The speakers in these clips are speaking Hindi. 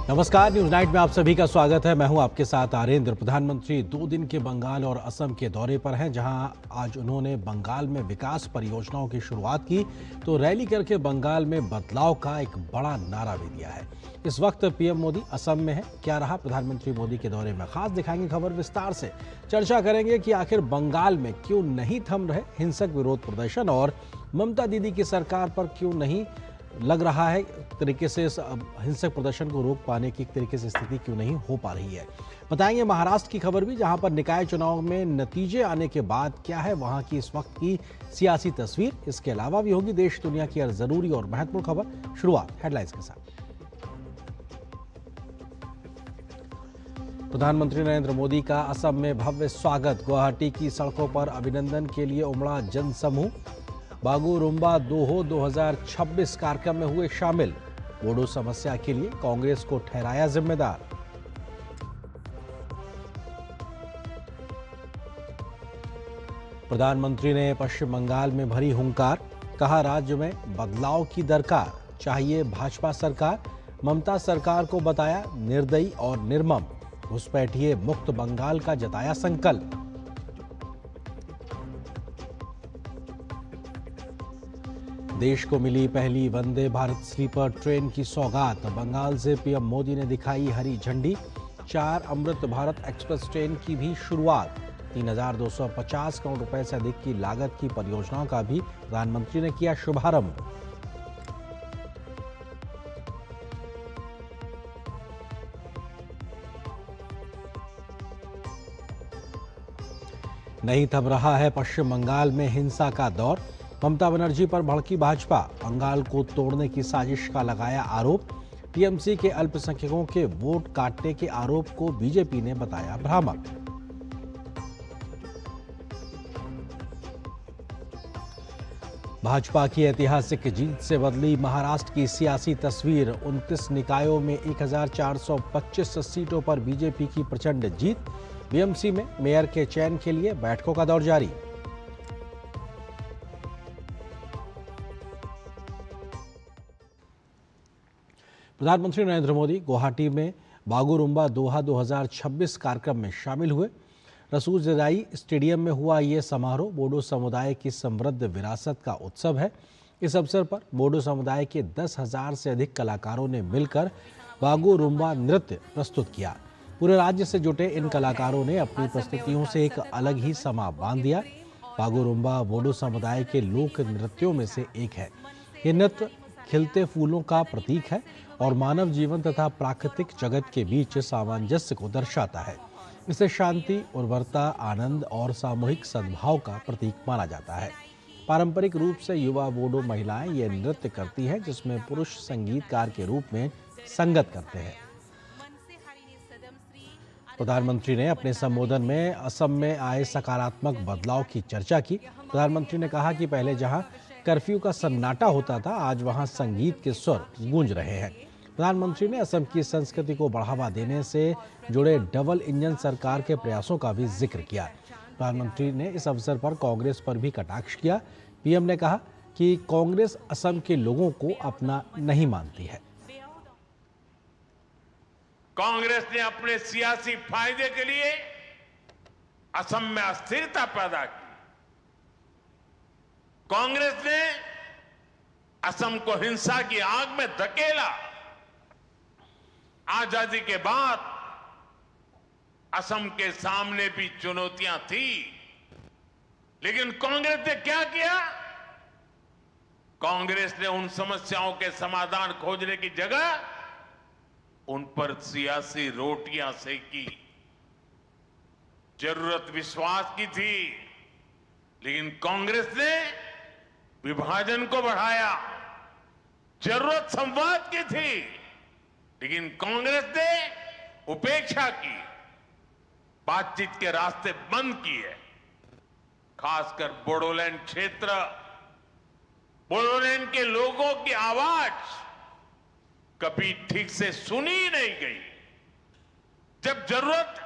नमस्कार, न्यूज नाइट में आप सभी का स्वागत है। मैं हूं आपके साथ आरेंद्र। प्रधानमंत्री 2 दिन के बंगाल और असम के दौरे पर हैं, जहां आज उन्होंने बंगाल में विकास परियोजनाओं की शुरुआत की तो रैली करके बंगाल में बदलाव का एक बड़ा नारा भी दिया है। इस वक्त पीएम मोदी असम में है। क्या रहा प्रधानमंत्री मोदी के दौरे में खास, दिखाएंगे खबर विस्तार से। चर्चा करेंगे कि आखिर बंगाल में क्यों नहीं थम रहे हिंसक विरोध प्रदर्शन और ममता दीदी की सरकार पर क्यों नहीं लग रहा है तरीके से इस हिंसक प्रदर्शन को रोक पाने की तरीके से स्थिति क्यों नहीं हो पा रही है। बताएंगे महाराष्ट्र की खबर भी, जहां पर निकाय चुनाव में नतीजे आने के बाद क्या है वहां की इस वक्त की सियासी तस्वीर। इसके अलावा भी होगी देश दुनिया की हर जरूरी और महत्वपूर्ण खबर। शुरुआत हेडलाइंस के साथ। प्रधानमंत्री नरेंद्र मोदी का असम में भव्य स्वागत। गुवाहाटी की सड़कों पर अभिनंदन के लिए उमड़ा जनसमूह। बागुरुम्बा दोहो 2026 कार्यक्रम में हुए शामिल। बोडो समस्या के लिए कांग्रेस को ठहराया जिम्मेदार। प्रधानमंत्री ने पश्चिम बंगाल में भरी हुंकार। कहा राज्य में बदलाव की दरकार, चाहिए भाजपा सरकार। ममता सरकार को बताया निर्दयी और निर्मम। घुसपैठिए मुक्त बंगाल का जताया संकल्प। देश को मिली पहली वंदे भारत स्लीपर ट्रेन की सौगात। बंगाल से पीएम मोदी ने दिखाई हरी झंडी। 4 अमृत भारत एक्सप्रेस ट्रेन की भी शुरुआत। 3,250 करोड़ रुपए से अधिक की लागत की परियोजनाओं का भी प्रधानमंत्री ने किया शुभारंभ। नहीं थम रहा है पश्चिम बंगाल में हिंसा का दौर। ममता बनर्जी पर भड़की भाजपा। बंगाल को तोड़ने की साजिश का लगाया आरोप। टीएमसी के अल्पसंख्यकों के वोट काटने के आरोप को बीजेपी ने बताया भ्रामक। भाजपा की ऐतिहासिक जीत से बदली महाराष्ट्र की सियासी तस्वीर। 29 निकायों में 1425 सीटों पर बीजेपी की प्रचंड जीत। बीएमसी में मेयर के चयन के लिए बैठकों का दौर जारी। प्रधानमंत्री नरेंद्र मोदी गुवाहाटी में बागुरुम्बा दोहा 2026 कार्यक्रम में शामिल हुए। रसूलजदाई स्टेडियम में हुआ ये समारोह बोडो समुदाय की समृद्ध विरासत का उत्सव है। इस अवसर पर बोडो समुदाय के 10,000 से अधिक कलाकारों ने मिलकर बागुरुम्बा नृत्य प्रस्तुत किया। पूरे राज्य से जुटे इन कलाकारों ने अपनी प्रस्तुतियों से एक अलग ही समा बांध दिया। बागुरुम्बा बोडो समुदाय के लोक नृत्यों में से एक है। ये नृत्य खिलते फूलों का प्रतीक है और मानव जीवन तथा प्राकृतिक जगत के बीच सामंजस्य को दर्शाता है। इसे शांति, उर्वरता, आनंद और सामूहिक सद्भाव का प्रतीक माना जाता है। पारंपरिक रूप से युवा बोडो महिलाएं ये नृत्य करती हैं, जिसमें पुरुष संगीतकार के रूप में संगत करते हैं। प्रधानमंत्री ने अपने संबोधन में असम में आए सकारात्मक बदलाव की चर्चा की। प्रधानमंत्री ने कहा कि पहले जहां कर्फ्यू का सन्नाटा होता था, आज वहां संगीत के स्वर गूंज रहे हैं। प्रधानमंत्री ने असम की संस्कृति को बढ़ावा देने से जुड़े डबल इंजन सरकार के प्रयासों का भी जिक्र किया। प्रधानमंत्री ने इस अवसर पर कांग्रेस पर भी कटाक्ष किया। पीएम ने कहा कि कांग्रेस असम के लोगों को अपना नहीं मानती है। कांग्रेस ने अपने सियासी फायदे के लिए असम में अस्थिरता पैदा की। कांग्रेस ने असम को हिंसा की आग में धकेला। आजादी के बाद असम के सामने भी चुनौतियां थी, लेकिन कांग्रेस ने क्या किया? कांग्रेस ने उन समस्याओं के समाधान खोजने की जगह उन पर सियासी रोटियां सेकी। जरूरत विश्वास की थी, लेकिन कांग्रेस ने विभाजन को बढ़ाया। जरूरत संवाद की थी, लेकिन कांग्रेस ने उपेक्षा की, बातचीत के रास्ते बंद किए। खासकर बोडोलैंड क्षेत्र, बोडोलैंड के लोगों की आवाज कभी ठीक से सुनी ही नहीं गई। जब जरूरत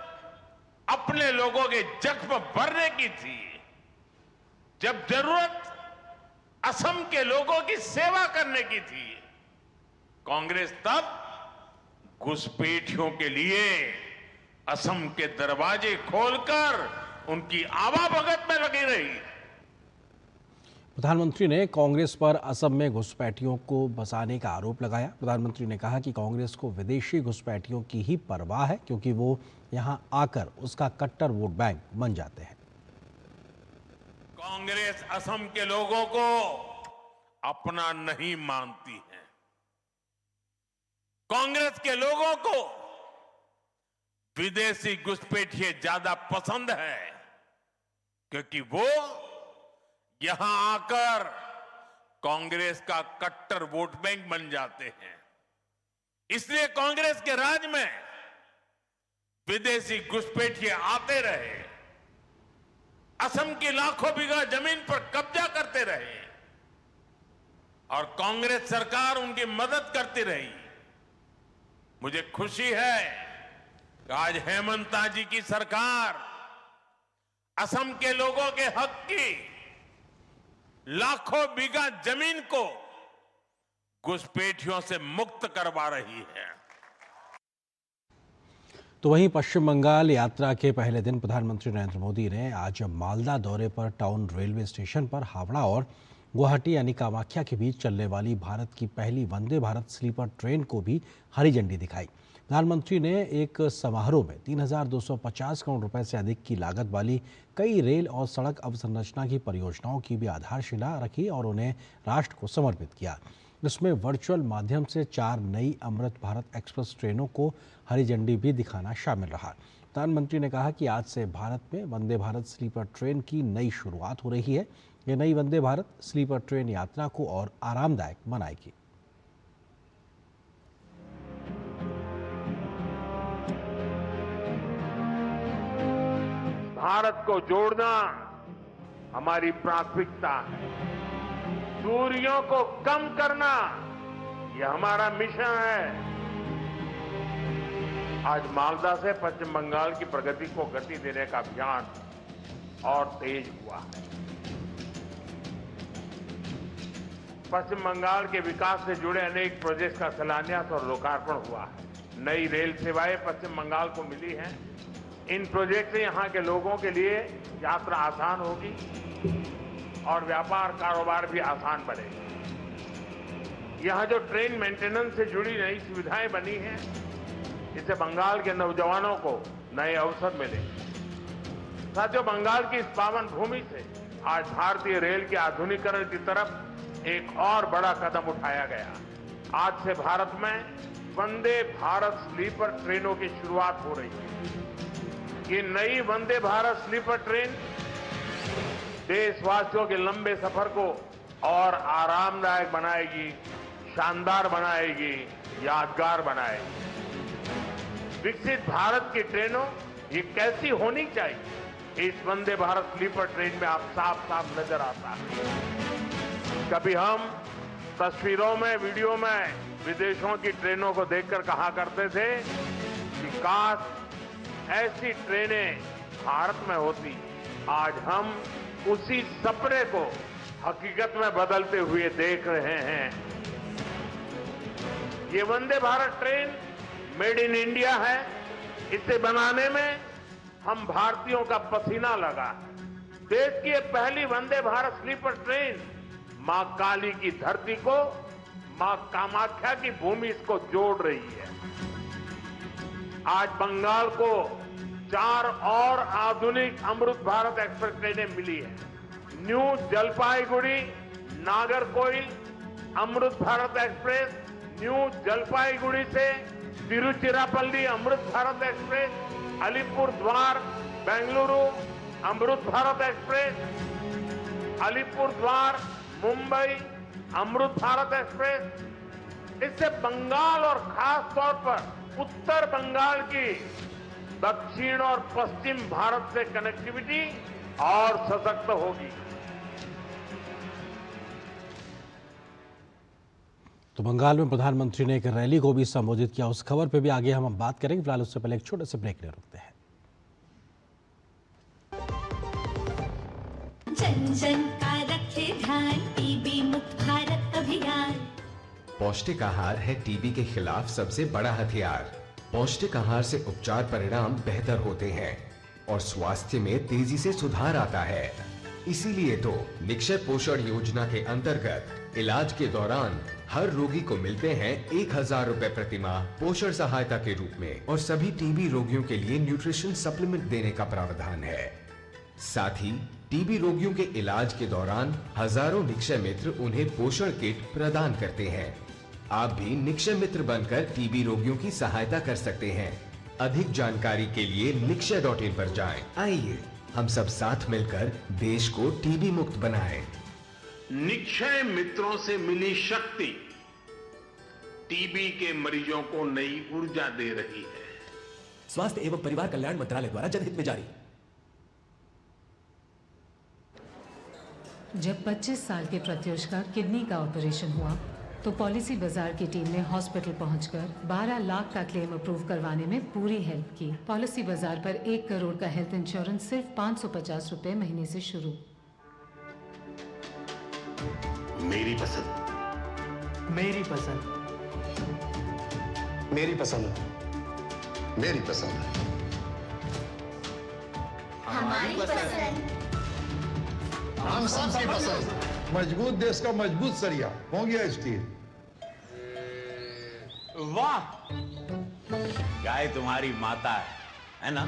अपने लोगों के जख्म भरने की थी, जब जरूरत असम के लोगों की सेवा करने की थी, कांग्रेस तब घुसपैठियों के लिए असम के दरवाजे खोलकर उनकी आवाभगत में लगी रही। प्रधानमंत्री ने कांग्रेस पर असम में घुसपैठियों को बसाने का आरोप लगाया। प्रधानमंत्री ने कहा कि कांग्रेस को विदेशी घुसपैठियों की ही परवाह है, क्योंकि वो यहां आकर उसका कट्टर वोट बैंक बन जाते हैं। कांग्रेस असम के लोगों को अपना नहीं मानती है। कांग्रेस के लोगों को विदेशी घुसपैठिए ज्यादा पसंद है, क्योंकि वो यहां आकर कांग्रेस का कट्टर वोट बैंक बन जाते हैं। इसलिए कांग्रेस के राज में विदेशी घुसपैठिए आते रहे, असम की लाखों बीघा जमीन पर कब्जा करते रहे और कांग्रेस सरकार उनकी मदद करती रही। मुझे खुशी है कि आज हेमंता जी की सरकार असम के लोगों के हक की लाखों बीघा जमीन को घुसपैठियों से मुक्त करवा रही है। तो वहीं पश्चिम बंगाल यात्रा के पहले दिन प्रधानमंत्री नरेंद्र मोदी ने आज मालदा दौरे पर टाउन रेलवे स्टेशन पर हावड़ा और गुवाहाटी यानी कामाख्या के बीच चलने वाली भारत की पहली वंदे भारत स्लीपर ट्रेन को भी हरी झंडी दिखाई। प्रधानमंत्री ने एक समारोह में 3,250 करोड़ रुपए से अधिक की लागत वाली कई रेल और सड़क अवसंरचना की परियोजनाओं की भी आधारशिला रखी और उन्हें राष्ट्र को समर्पित किया। इसमें वर्चुअल माध्यम से 4 नई अमृत भारत एक्सप्रेस ट्रेनों को हरी झंडी भी दिखाना शामिल रहा। प्रधानमंत्री ने कहा कि आज से भारत में वंदे भारत स्लीपर ट्रेन की नई शुरुआत हो रही है। ये नई वंदे भारत स्लीपर ट्रेन यात्रा को और आरामदायक बनाएगी। भारत को जोड़ना हमारी प्राथमिकता है। दूरियों को कम करना यह हमारा मिशन है। आज मालदा से पश्चिम बंगाल की प्रगति को गति देने का अभियान और तेज हुआ है। पश्चिम बंगाल के विकास से जुड़े अनेक प्रोजेक्ट का शिलान्यास और लोकार्पण हुआ है। नई रेल सेवाएं पश्चिम बंगाल को मिली हैं। इन प्रोजेक्ट से यहां के लोगों के लिए यात्रा आसान होगी और व्यापार कारोबार भी आसान बनेगा। यहां जो ट्रेन मेंटेनेंस से जुड़ी नई सुविधाएं बनी हैं, इससे बंगाल के नौजवानों को नए अवसर मिले। साथियों, बंगाल की इस पावन भूमि से आज भारतीय रेल के आधुनिकीकरण की तरफ एक और बड़ा कदम उठाया गया। आज से भारत में वंदे भारत स्लीपर ट्रेनों की शुरुआत हो रही है। ये नई वंदे भारत स्लीपर ट्रेन देशवासियों के लंबे सफर को और आरामदायक बनाएगी, शानदार बनाएगी, यादगार बनाएगी। विकसित भारत की ट्रेनों ये कैसी होनी चाहिए, इस वंदे भारत स्लीपर ट्रेन में आप साफ साफ नजर आता है। कभी हम तस्वीरों में, वीडियो में विदेशों की ट्रेनों को देखकर कहा करते थे कि काश ऐसी ट्रेनें भारत में होती। आज हम उसी सपने को हकीकत में बदलते हुए देख रहे हैं। ये Vande Bharat train made in India है। इसे बनाने में हम भारतीयों का पसीना लगा। देश की पहली वंदे भारत स्लीपर ट्रेन मां काली की धरती को मां कामाख्या की भूमि इसको जोड़ रही है। आज बंगाल को 4 और आधुनिक अमृत भारत एक्सप्रेस ट्रेनें मिली है। New Jalpaiguri Nagercoil Amrit Bharat express, new Jalpaiguri से तिरुचिरापल्ली अमृत भारत एक्सप्रेस, अलीपुर द्वार बेंगलुरु अमृत भारत एक्सप्रेस, अलीपुर द्वार मुंबई अमृत भारत एक्सप्रेस। इससे बंगाल और खास तौर पर उत्तर बंगाल की दक्षिण और पश्चिम भारत से कनेक्टिविटी और सशक्त होगी। तो बंगाल में प्रधानमंत्री ने एक रैली को भी संबोधित किया। उस खबर पे भी आगे हम बात करेंगे। फिलहाल उससे पहले एक छोटे से ब्रेक ले रुकते हैं। जन जन का रखे ध्यान, टीबी मुक्त भारत अभियान। पौष्टिक आहार है टीबी के खिलाफ सबसे बड़ा हथियार। पौष्टिक आहार से उपचार परिणाम बेहतर होते हैं और स्वास्थ्य में तेजी से सुधार आता है। इसीलिए तो निक्षय पोषण योजना के अंतर्गत इलाज के दौरान हर रोगी को मिलते हैं 1000 रुपए प्रति माह पोषण सहायता के रूप में और सभी टीबी रोगियों के लिए न्यूट्रिशन सप्लीमेंट देने का प्रावधान है। साथ ही टीबी रोगियों के इलाज के दौरान हजारों निक्षय मित्र उन्हें पोषण किट प्रदान करते हैं। आप भी निक्षय मित्र बनकर टीबी रोगियों की सहायता कर सकते हैं। अधिक जानकारी के लिए nikshay.in पर जाएं। आइए हम सब साथ मिलकर देश को टीबी मुक्त बनाएं। निक्षय मित्रों से मिली शक्ति टीबी के मरीजों को नई ऊर्जा दे रही है। स्वास्थ्य एवं परिवार कल्याण मंत्रालय द्वारा जनहित में जारी। जब 25 साल के प्रत्युष का किडनी का ऑपरेशन हुआ तो पॉलिसी बाजार की टीम ने हॉस्पिटल पहुंचकर 12 लाख का क्लेम अप्रूव करवाने में पूरी हेल्प की। पॉलिसी बाजार पर 1 करोड़ का हेल्थ इंश्योरेंस सिर्फ 550 रुपए महीने से शुरू। मेरी पसंद, मेरी पसंद, मेरी पसंद, मेरी पसंद, हमारी पसंद, हम सबकी पसंद। मजबूत देश का मजबूत सरिया हो गया स्टील। वाह, गाय तुम्हारी माता है ना?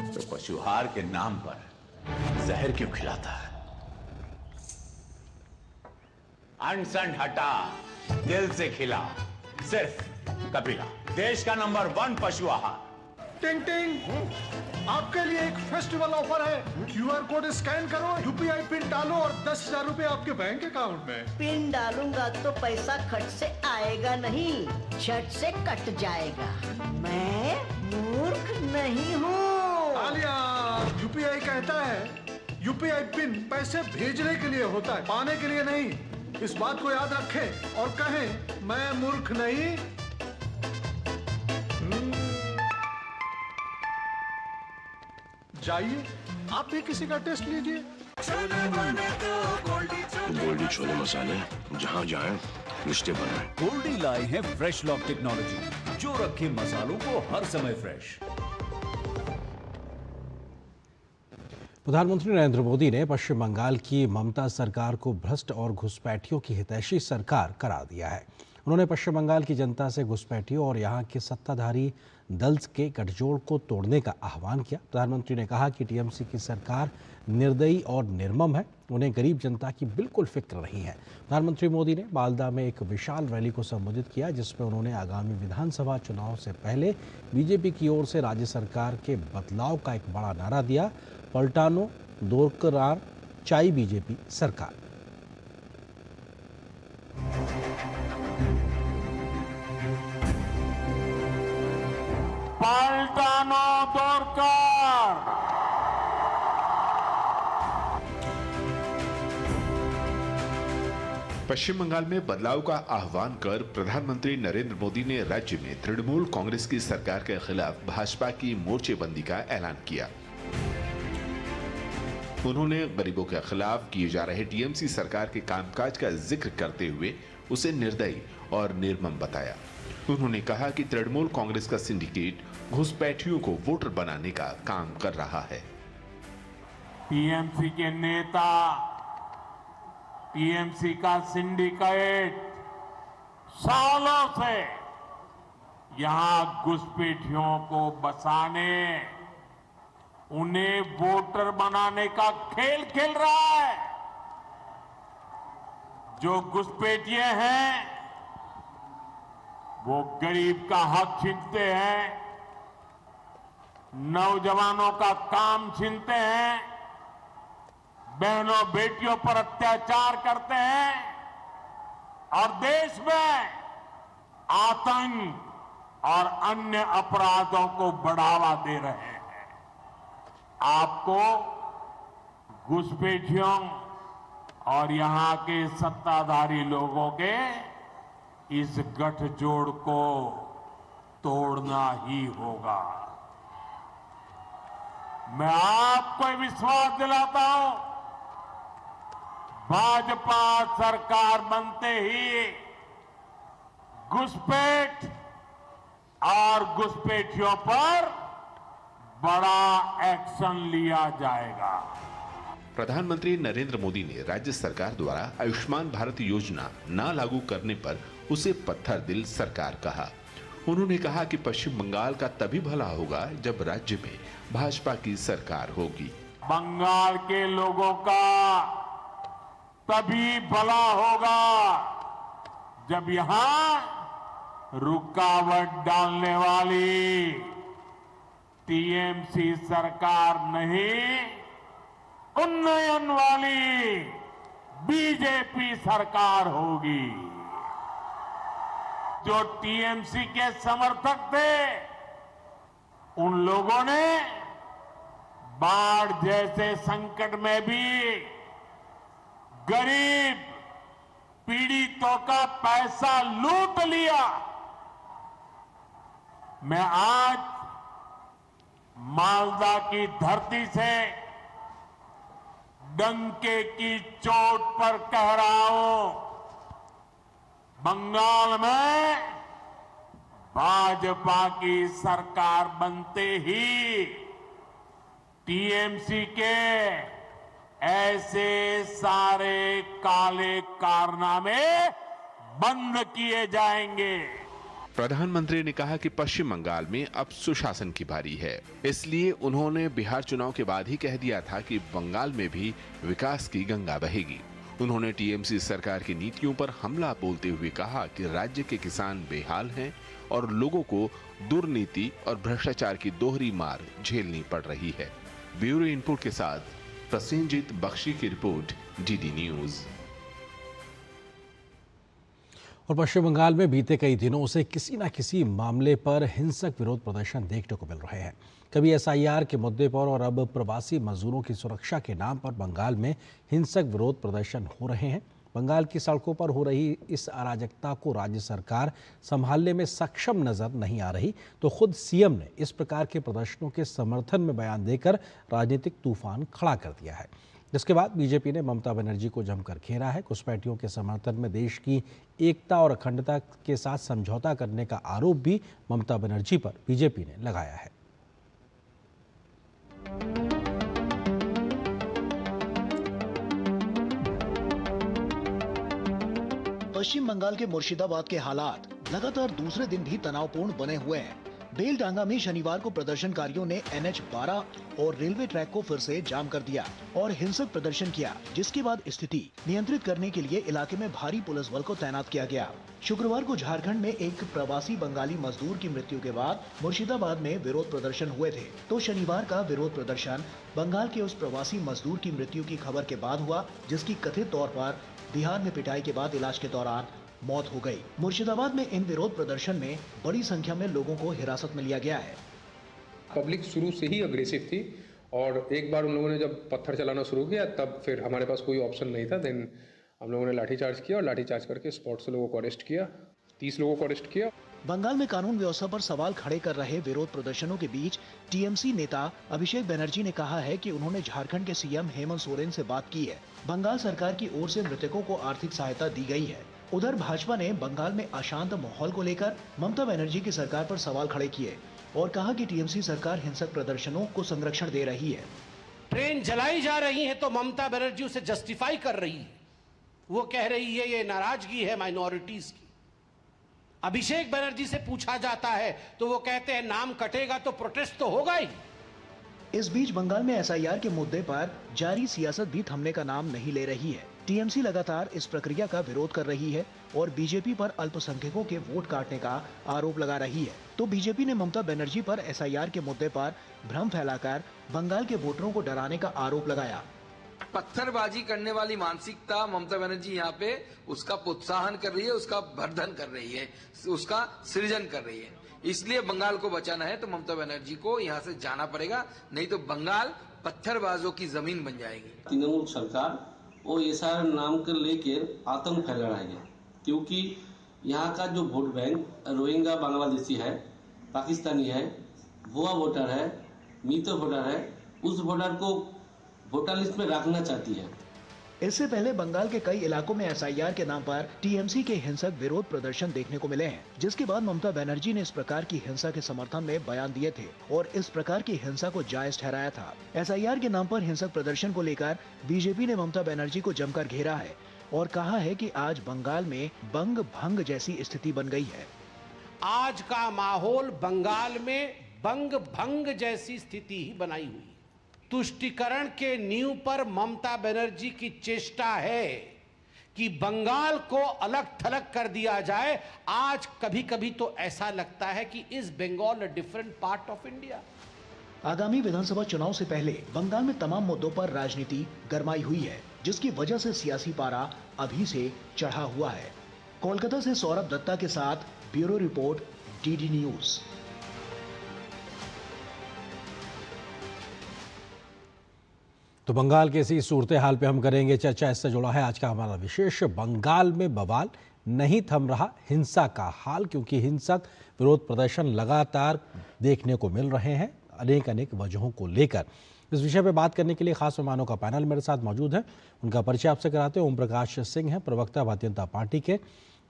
तो पशुहार के नाम पर जहर क्यों खिलाता है? अनसन हटा, दिल से खिला, सिर्फ कपिला, देश का नंबर 1 पशु आहार। टिंग टिंग, आपके लिए एक फेस्टिवल ऑफर है। क्यूआर कोड स्कैन करो, यूपीआई पिन डालो और 10,000 रुपए आपके बैंक अकाउंट में। पिन डालूंगा तो पैसा खट से आएगा नहीं, झट से कट जाएगा। मैं मूर्ख नहीं हूँ। आलिया, यूपीआई कहता है यूपीआई पिन पैसे भेजने के लिए होता है, पाने के लिए नहीं। इस बात को याद रखें और कहें मैं मूर्ख नहीं। जाइए आप भी किसी का टेस्ट लीजिए। गोल्डी छोले मसाले, जहाँ जाए रिश्ते बनाए। गोल्डी लाए हैं फ्रेश लॉक टेक्नोलॉजी, जो रखे मसालों को हर समय फ्रेश। प्रधानमंत्री नरेंद्र मोदी ने पश्चिम बंगाल की ममता सरकार को भ्रष्ट और घुसपैठियों की हितैषी सरकार करार दिया है। उन्होंने पश्चिम बंगाल की जनता से घुसपैठियों और यहाँ के सत्ताधारी दल के गठजोड़ को तोड़ने का आह्वान किया। प्रधानमंत्री ने कहा कि टीएमसी की सरकार निर्दयी और निर्मम है, उन्हें गरीब जनता की बिल्कुल फिक्र नहीं है। प्रधानमंत्री मोदी ने बालदा में एक विशाल रैली को संबोधित किया, जिसमें उन्होंने आगामी विधानसभा चुनाव से पहले बीजेपी की ओर से राज्य सरकार के बदलाव का एक बड़ा नारा दिया, पलटानो दोरकरार चाई बीजेपी सरकार। पलटानो दोरकर। पश्चिम बंगाल में बदलाव का आह्वान कर प्रधानमंत्री नरेंद्र मोदी ने राज्य में तृणमूल कांग्रेस की सरकार के खिलाफ भाजपा की मोर्चेबंदी का ऐलान किया। उन्होंने गरीबों के खिलाफ किए जा रहे टीएमसी सरकार के कामकाज का जिक्र करते हुए उसे निर्दयी और निर्मम बताया। उन्होंने कहा कि तृणमूल कांग्रेस का सिंडिकेट घुसपैठियों को वोटर बनाने का काम कर रहा है। टीएमसी के नेता, टीएमसी का सिंडिकेट सालों से यहां घुसपैठियों को बसाने, उन्हें वोटर बनाने का खेल खेल रहा है। जो घुसपैठिए हैं वो गरीब का हक छीनते हैं, नौजवानों का काम छीनते हैं, बहनों बेटियों पर अत्याचार करते हैं और देश में आतंक और अन्य अपराधों को बढ़ावा दे रहे हैं। आपको घुसपैठियों और यहां के सत्ताधारी लोगों के इस गठजोड़ को तोड़ना ही होगा। मैं आपको विश्वास दिलाता हूं, भाजपा सरकार बनते ही घुसपैठ और घुसपैठियों पर बड़ा एक्शन लिया जाएगा। प्रधानमंत्री नरेंद्र मोदी ने राज्य सरकार द्वारा आयुष्मान भारत योजना न लागू करने पर उसे पत्थर दिल सरकार कहा। उन्होंने कहा कि पश्चिम बंगाल का तभी भला होगा जब राज्य में भाजपा की सरकार होगी। बंगाल के लोगों का तभी भला होगा जब यहां रुकावट डालने वाली टीएमसी सरकार नहीं, उन्नयन वाली बीजेपी सरकार होगी। जो टीएमसी के समर्थक थे, उन लोगों ने बाढ़ जैसे संकट में भी गरीब पीड़ितों का पैसा लूट लिया। मैं आज मालदा की धरती से डंके की चोट पर कह रहा हूं, बंगाल में भाजपा की सरकार बनते ही टीएमसी के ऐसे सारे काले कारनामे बंद किए जाएंगे। प्रधानमंत्री ने कहा कि पश्चिम बंगाल में अब सुशासन की बारी है, इसलिए उन्होंने बिहार चुनाव के बाद ही कह दिया था कि बंगाल में भी विकास की गंगा बहेगी। उन्होंने टीएमसी सरकार की नीतियों पर हमला बोलते हुए कहा कि राज्य के किसान बेहाल हैं और लोगों को दुर्नीति और भ्रष्टाचार की दोहरी मार झेलनी पड़ रही है। ब्यूरो इनपुट के साथ प्रसेनजीत बख्शी की रिपोर्ट, डीडी न्यूज। और पश्चिम बंगाल में बीते कई दिनों से किसी न किसी मामले पर हिंसक विरोध प्रदर्शन देखने को मिल रहे हैं। कभी एसआईआर के मुद्दे पर और अब प्रवासी मजदूरों की सुरक्षा के नाम पर बंगाल में हिंसक विरोध प्रदर्शन हो रहे हैं। बंगाल की सड़कों पर हो रही इस अराजकता को राज्य सरकार संभालने में सक्षम नजर नहीं आ रही, तो खुद सीएम ने इस प्रकार के प्रदर्शनों के समर्थन में बयान देकर राजनीतिक तूफान खड़ा कर दिया है। जिसके बाद बीजेपी ने ममता बनर्जी को जमकर घेरा है। घुसपैठियों के समर्थन में देश की एकता और अखंडता के साथ समझौता करने का आरोप भी ममता बनर्जी पर बीजेपी ने लगाया है। पश्चिम बंगाल के मुर्शिदाबाद के हालात लगातार दूसरे दिन भी तनावपूर्ण बने हुए हैं। बेलडांगा में शनिवार को प्रदर्शनकारियों ने NH-12 और रेलवे ट्रैक को फिर से जाम कर दिया और हिंसक प्रदर्शन किया, जिसके बाद स्थिति नियंत्रित करने के लिए इलाके में भारी पुलिस बल को तैनात किया गया। शुक्रवार को झारखंड में एक प्रवासी बंगाली मजदूर की मृत्यु के बाद मुर्शिदाबाद में विरोध प्रदर्शन हुए थे, तो शनिवार का विरोध प्रदर्शन बंगाल के उस प्रवासी मजदूर की मृत्यु की खबर के बाद हुआ, जिसकी कथित तौर पर बिहार में पिटाई के बाद इलाज के दौरान मौत हो गई। मुर्शिदाबाद में इन विरोध प्रदर्शन में बड़ी संख्या में लोगों को हिरासत में लिया गया है। पब्लिक शुरू से ही अग्रेसिव थी और एक बार उन लोगों ने जब पत्थर चलाना शुरू किया तब फिर हमारे पास कोई ऑप्शन नहीं था। देन हम लोगों ने लाठीचार्ज किया और लाठीचार्ज करके स्पॉट से लोगों को अरेस्ट किया, 30 लोगों को अरेस्ट किया। बंगाल में कानून व्यवस्था पर सवाल खड़े कर रहे विरोध प्रदर्शनों के बीच टीएमसी नेता अभिषेक बनर्जी ने कहा है कि उन्होंने झारखंड के सीएम हेमंत सोरेन से बात की है। बंगाल सरकार की ओर से मृतकों को आर्थिक सहायता दी गई है। उधर भाजपा ने बंगाल में अशांत माहौल को लेकर ममता बनर्जी की सरकार पर सवाल खड़े किए और कहा कि टीएमसी सरकार हिंसक प्रदर्शनों को संरक्षण दे रही है। ट्रेन जलाई जा रही है तो ममता बनर्जी उसे जस्टिफाई कर रही है। वो कह रही है ये नाराजगी है माइनॉरिटीज की। अभिषेक बनर्जी से पूछा जाता है तो वो कहते हैं नाम कटेगा तो प्रोटेस्ट तो होगा ही। इस बीच बंगाल में एसआईआर के मुद्दे पर जारी सियासत भी थमने का नाम नहीं ले रही है। टीएमसी लगातार इस प्रक्रिया का विरोध कर रही है और बीजेपी पर अल्पसंख्यकों के वोट काटने का आरोप लगा रही है। तो बीजेपी ने ममता बनर्जी पर एसआईआर के मुद्दे पर भ्रम फैलाकर बंगाल के वोटरों को डराने का आरोप लगाया। पत्थरबाजी करने वाली मानसिकता ममता बनर्जी यहाँ पे उसका प्रोत्साहन कर रही है, उसका वर्धन कर रही है, उसका सृजन कर रही है। इसलिए बंगाल को बचाना है तो ममता बनर्जी को यहाँ से जाना पड़ेगा, नहीं तो बंगाल पत्थरबाजों की जमीन बन जाएगी। तृणमूल सरकार वो एसआईआर नाम कर लेकर आतंक फैला रही है, क्योंकि यहाँ का जो वोट बैंक रोहिंग्या बांग्लादेशी है, पाकिस्तानी है, भुआ वोटर है, मृत वोटर है, उस वोटर को वोटर लिस्ट में रखना चाहती है। इससे पहले बंगाल के कई इलाकों में एसआईआर के नाम पर टीएमसी के हिंसक विरोध प्रदर्शन देखने को मिले हैं, जिसके बाद ममता बनर्जी ने इस प्रकार की हिंसा के समर्थन में बयान दिए थे और इस प्रकार की हिंसा को जायज ठहराया था। एसआईआर के नाम पर हिंसक प्रदर्शन को लेकर बीजेपी ने ममता बनर्जी को जमकर घेरा है और कहा है कि आज बंगाल में बंग भंग जैसी स्थिति बन गई है। आज का माहौल बंगाल में बंग भंग जैसी स्थिति ही बनाई हुई है। तुष्टीकरण के नींव पर ममता बनर्जी की चेष्टा है कि बंगाल को अलग थलग कर दिया जाए। आज कभी कभी तो ऐसा लगता है कि is Bengal a different part of India. आगामी विधानसभा चुनाव से पहले बंगाल में तमाम मुद्दों पर राजनीति गरमाई हुई है, जिसकी वजह से सियासी पारा अभी से चढ़ा हुआ है। कोलकाता से सौरभ दत्ता के साथ ब्यूरो रिपोर्ट, डीडी न्यूज। तो बंगाल के इसी सूरत हाल पे हम करेंगे चर्चा। इससे जुड़ा है आज का हमारा विशेष। बंगाल में बवाल, नहीं थम रहा हिंसा का हाल, क्योंकि हिंसक विरोध प्रदर्शन लगातार देखने को मिल रहे हैं अनेक वजहों को लेकर। इस विषय पे बात करने के लिए खास मेहमानों का पैनल मेरे साथ मौजूद है। उनका परिचय आपसे कराते हैं। ओम प्रकाश सिंह हैं, प्रवक्ता भारतीय जनता पार्टी के।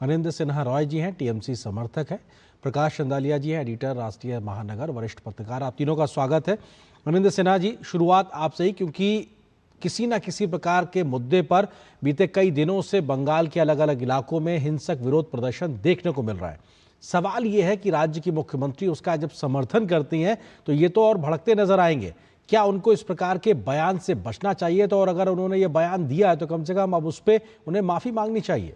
अनिंद सिन्हा रॉय जी हैं, टीएमसी समर्थक हैं। प्रकाश चंदालिया जी हैं, एडिटर, राष्ट्रीय महानगर, वरिष्ठ पत्रकार। आप तीनों का स्वागत है। अनिंद सिन्हा जी, शुरुआत आपसे ही, क्योंकि किसी न किसी प्रकार के मुद्दे पर बीते कई दिनों से बंगाल के अलग अलग इलाकों में हिंसक विरोध प्रदर्शन देखने को मिल रहा है। सवाल ये है कि राज्य की मुख्यमंत्री उसका जब समर्थन करती हैं तो ये तो और भड़कते नजर आएंगे। क्या उनको इस प्रकार के बयान से बचना चाहिए? तो और अगर उन्होंने ये बयान दिया है तो कम से कम अब उस पर उन्हें माफी मांगनी चाहिए।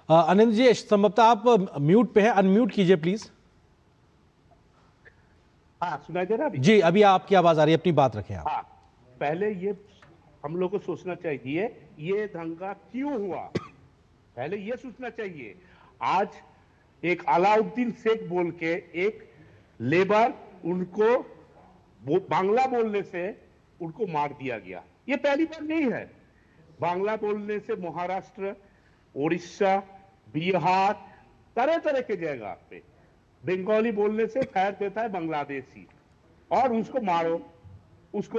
आनंद जी, संभवतः आप म्यूट पे हैं, अनम्यूट कीजिए प्लीज। हाँ, सुनाई दे रहा है? जी, अभी आपकी आवाज आ रही है, अपनी बात रखें आप। हाँ, पहले ये हम लोग को सोचना चाहिए ये दंगा क्यों हुआ, पहले ये सोचना चाहिए। आज एक अलाउद्दीन शेख बोल के एक लेबर, उनको बांग्ला बोलने से उनको मार दिया गया। ये पहली बार नहीं है। बांग्ला बोलने से महाराष्ट्र, उड़ीसा, बिहार, तरह तरह के जगह पे बंगाली बोलने से खैर देता है बांग्लादेशी, और उसको मारो, उसको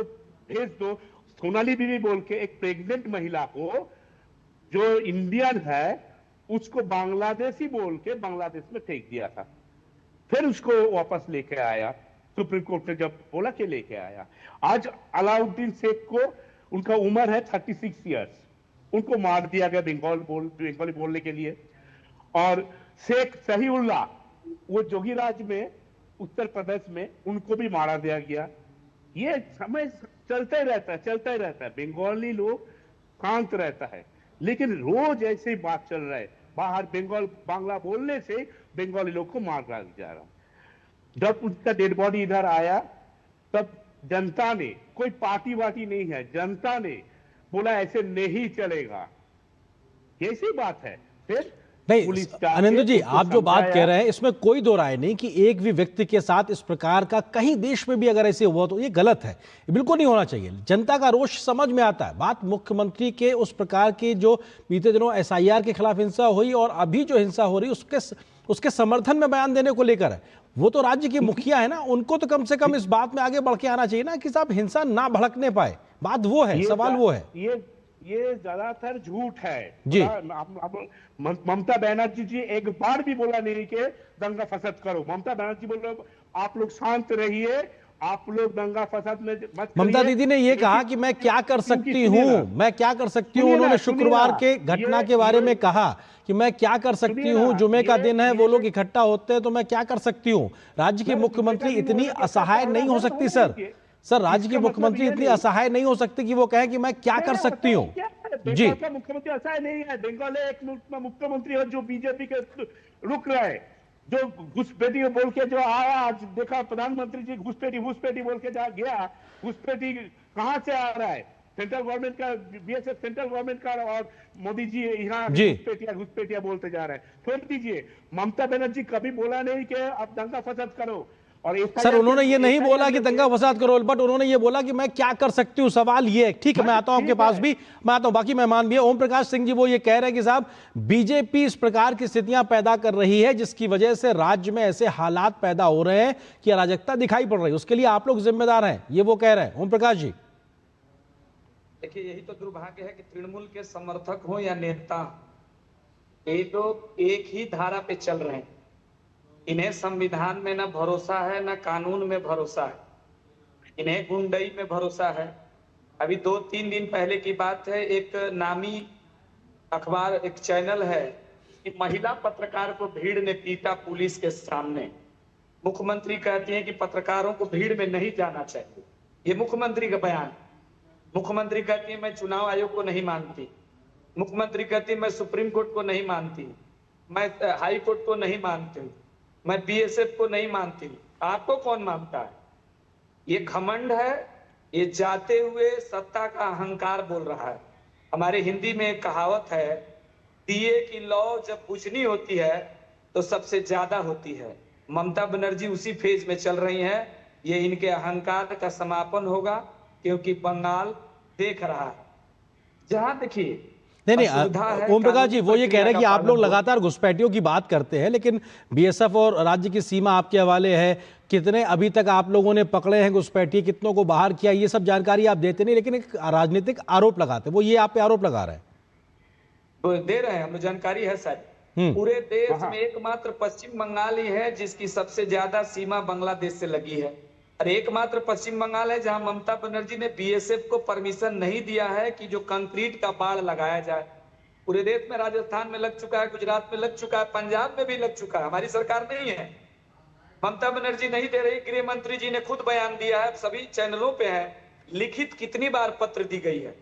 भेज दो। सोनाली बीवी बोल के एक प्रेग्नेंट महिला को, जो इंडियन है, उसको बांग्लादेशी बोल के बांग्लादेश में फेंक दिया था। फिर उसको वापस लेके आया, सुप्रीम कोर्ट ने जब बोला कि लेके आया। आज अलाउद्दीन शेख को, उनका उम्र है 36 ईयर्स, उनको मार दिया गया बंगाली बोलने के लिए। और शेख सहीउल्लाह, वो जोगीराज में, उत्तर प्रदेश में, उनको भी मारा दिया गया। ये समय चलता ही रहता है। बंगाली लोग शांत रहता है, लेकिन रोज ऐसे ही बात चल रहा है। बाहर बांग्ला बोलने से बंगाली लोग को मार डाला जा रहा। जब उसका डेड बॉडी इधर आया, तब जनता ने, कोई पार्टी वार्टी नहीं है, जनता ने बोला ऐसे नहीं चलेगा। ऐसी बात है। फिर नहीं, आनंद जी, आप जो बात कह रहे हैं इसमें कोई दो राय नहीं कि एक भी व्यक्ति के साथ इस प्रकार का कहीं देश में भी अगर ऐसे हुआ तो ये गलत है, ये बिल्कुल नहीं होना चाहिए। जनता का रोष समझ में आता है। बात मुख्यमंत्री के उस प्रकार की जो बीते दिनों एसआईआर के खिलाफ हिंसा हुई और अभी जो हिंसा हो रही उसके समर्थन में बयान देने को लेकर है। वो तो राज्य के मुखिया है ना, उनको तो कम से कम इस बात में आगे बढ़ के आना चाहिए ना कि साहब हिंसा ना भड़कने पाए। बात वो है, सवाल वो है। ये ज्यादातर झूठ है जी। ममता बनर्जी जी एक बार भी बोला नहीं कि दंगा फसाद करो। ममता बनर्जी बोल रहे आप लोग शांत रहिए, आप लोग दंगा फसाद में मत। ममता दीदी ने ये कहा कि मैं क्या कर सकती हूँ, उन्होंने शुक्रवार के घटना के बारे में कहा कि मैं क्या कर सकती हूँ, जुमे का दिन है, वो लोग इकट्ठा होते हैं तो मैं क्या कर सकती हूँ। राज्य की मुख्यमंत्री इतनी असहाय नहीं हो सकती सर, राज्य की मुख्यमंत्री इतनी असहाय नहीं हो सकती कि वो कहे कि मैं क्या कर सकती हूँ। जी, मुख्यमंत्री असहाय नहीं है। बंगाल एक मुख्यमंत्री है जो बीजेपी के रुक रहा है, जो घुसपैठी बोल के जो आया। आज देखा प्रधानमंत्री जी घुसपैठी बोल के जहाँ गया, घुसपैठी कहाँ से आ रहा है? सेंट्रल गवर्नमेंट का, बीएसएफ सेंट्रल गवर्नमेंट का, और मोदी जी यहाँ घुसपैठिया बोलते जा रहे हैं। छोड़ दीजिए, ममता बनर्जी कभी बोला नहीं कि आप दंगा फसाद करो। और सर उन्होंने ये नहीं बोला कि दंगा फसाद करो, बट उन्होंने ये बोला कि मैं क्या कर सकती हूँ। सवाल ये है, ठीक है मैं आता हूं आपके पास भी, मैं आता हूं, बाकी मेहमान भी है। ओम प्रकाश सिंह जी वो ये कह रहे हैं कि साहब बीजेपी इस प्रकार की स्थितियां पैदा कर रही है जिसकी वजह से राज्य में ऐसे हालात पैदा हो रहे हैं कि अराजकता दिखाई पड़ रही है, उसके लिए आप लोग जिम्मेदार हैं, ये वो कह रहे हैं। ओम प्रकाश जी देखिए, यही तो दुर्भाग्य है कि तृणमूल के समर्थक हो या नेता, ये लोग एक ही धारा पे चल रहे हैं। इन्हें संविधान में न भरोसा है, न कानून में भरोसा है, इन्हें गुंडई में भरोसा है। अभी 2-3 दिन पहले की बात है, एक नामी अखबार, एक चैनल है कि महिला पत्रकार को भीड़ ने पीटा पुलिस के सामने। मुख्यमंत्री कहती हैं कि पत्रकारों को भीड़ में नहीं जाना चाहिए, ये मुख्यमंत्री का बयान। मुख्यमंत्री कहती है मैं चुनाव आयोग को नहीं मानती, मुख्यमंत्री कहती है मैं सुप्रीम कोर्ट को नहीं मानती, मैं हाई कोर्ट को नहीं मानती, मैं बीएसएफ को नहीं मानती। आपको कौन मानता है? ये घमंड है, ये जाते हुए सत्ता का अहंकार बोल रहा है। हमारे हिंदी में एक कहावत है, दिए की लौ जब बुझनी होती है तो सबसे ज्यादा होती है। ममता बनर्जी उसी फेज में चल रही हैं। ये इनके अहंकार का समापन होगा, क्योंकि बंगाल देख रहा है। जहां देखिए नहीं, ओम प्रकाश जी वो ये कह रहे हैं कि आप लोग लगातार घुसपैठियों की बात करते हैं, लेकिन बीएसएफ और राज्य की सीमा आपके हवाले है। कितने अभी तक आप लोगों ने पकड़े हैं घुसपैठी, कितनों को बाहर किया, ये सब जानकारी आप देते नहीं, लेकिन एक राजनीतिक आरोप लगाते, वो ये आप पे आरोप लगा रहे हैं। तो दे रहे हैं, हमें जानकारी है सर। पूरे देश में एकमात्र पश्चिम बंगाल ही है जिसकी सबसे ज्यादा सीमा बांग्लादेश से लगी है, और एकमात्र पश्चिम बंगाल है जहां ममता बनर्जी ने बीएसएफ को परमिशन नहीं दिया है कि जो कंक्रीट का बाड़ लगाया जाए। पूरे देश में, राजस्थान में लग चुका है, गुजरात में लग चुका है, पंजाब में भी लग चुका है। हमारी सरकार नहीं है, ममता बनर्जी नहीं दे रही। गृह मंत्री जी ने खुद बयान दिया है, सभी चैनलों पे है, लिखित कितनी बार पत्र दी गई है।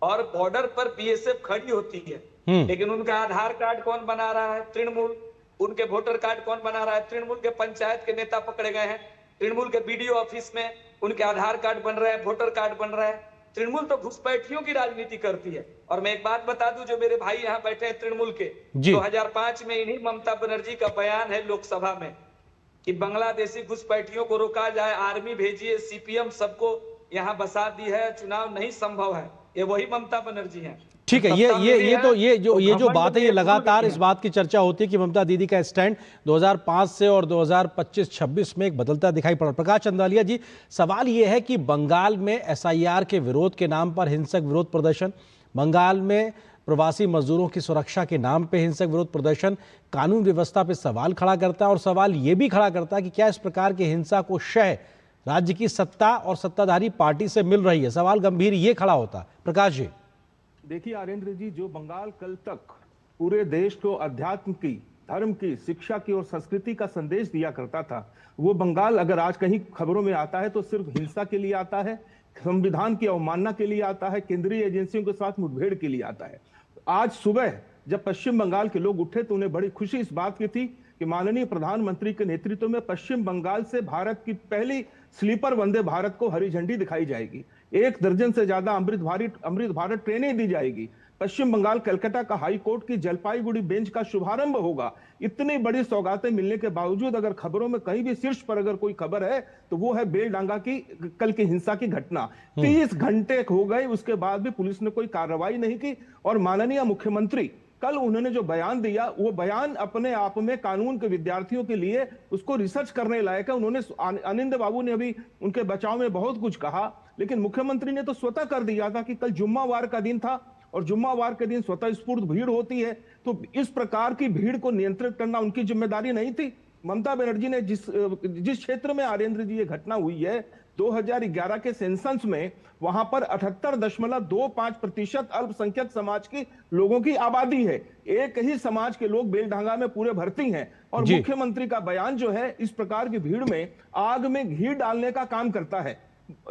और बॉर्डर पर बीएसएफ खड़ी होती है, लेकिन उनका आधार कार्ड कौन बना रहा है? तृणमूल। उनके वोटर कार्ड कौन बना रहा है? तृणमूल के पंचायत के नेता पकड़े गए हैं, तृणमूल के बीडीओ ऑफिस में उनके आधार कार्ड बन रहे हैं, वोटर कार्ड बन रहा है। तृणमूल तो घुसपैठियों की राजनीति करती है। और मैं एक बात बता दूं, जो मेरे भाई यहाँ बैठे हैं तृणमूल के, 2005 में इन्हीं ममता बनर्जी का बयान है लोकसभा में कि बांग्लादेशी घुसपैठियों को रोका जाए, आर्मी भेजिए, सीपीएम सबको यहाँ बसा दी है, चुनाव नहीं संभव है। ये वही ममता बनर्जी है। ठीक है, ये जो बात है, ये लगातार इस बात की चर्चा होती है कि ममता दीदी का स्टैंड 2005 से और 2025-26 में एक बदलता दिखाई पड़ा। प्रकाश चंदालिया जी, सवाल ये है कि बंगाल में एसआईआर के विरोध के नाम पर हिंसक विरोध प्रदर्शन, बंगाल में प्रवासी मजदूरों की सुरक्षा के नाम पर हिंसक विरोध प्रदर्शन कानून व्यवस्था पर सवाल खड़ा करता है, और सवाल ये भी खड़ा करता है कि क्या इस प्रकार की हिंसा को शह राज्य की सत्ता और सत्ताधारी पार्टी से मिल रही है। सवाल गंभीर ये खड़ा होता है। प्रकाश जी देखिए आर्येंद्र जी, जो बंगाल कल तक पूरे देश को अध्यात्म की, धर्म की, शिक्षा की और संस्कृति का संदेश दिया करता था, वो बंगाल अगर आज कहीं खबरों में आता है तो सिर्फ हिंसा के लिए आता है, संविधान की अवमानना के लिए आता है, केंद्रीय एजेंसियों के साथ मुठभेड़ के लिए आता है। आज सुबह जब पश्चिम बंगाल के लोग उठे तो उन्हें बड़ी खुशी इस बात की थी कि माननीय प्रधानमंत्री के नेतृत्व में पश्चिम बंगाल से भारत की पहली स्लीपर वंदे भारत को हरी झंडी दिखाई जाएगी। 1 दर्जन से ज्यादा अमृत भारत ट्रेनें दी जाएगी। पश्चिम बंगाल कलकत्ता का हाई कोर्ट की जलपाईगुड़ी बेंच का शुभारंभ होगा। इतनी बड़ी सौगातें मिलने के बावजूद अगर खबरों में कहीं भी शीर्ष पर अगर कोई खबर है तो वो है बेलडांगा की कल की हिंसा की घटना। 30 घंटे हो गए, उसके बाद भी पुलिस ने कोई कार्रवाई नहीं की। और माननीय मुख्यमंत्री कल उन्होंने जो बयान दिया, वो बयान अपने आप में कानून के विद्यार्थियों के लिए उसको रिसर्च करने लायक है। उन्होंने, आनंद बाबू ने अभी उनके बचाव में बहुत कुछ कहा, लेकिन मुख्यमंत्री ने तो स्वतः कर दिया था कि कल जुम्मावार का दिन था और जुम्मावार के दिन स्वतः स्फूर्त भीड़ होती है, तो इस प्रकार की भीड़ को नियंत्रित करना उनकी जिम्मेदारी नहीं थी। ममता बनर्जी ने जिस क्षेत्र में आर्येंद्र जी ये घटना हुई है, 2011 के सेंसस में वहां पर 78.25% अल्पसंख्यक समाज की लोगों की आबादी है। एक ही समाज के लोग बेलडांगा में पूरे भर्ती हैं। और मुख्यमंत्री का बयान जो है इस प्रकार की भीड़ में आग में घी डालने का काम करता है।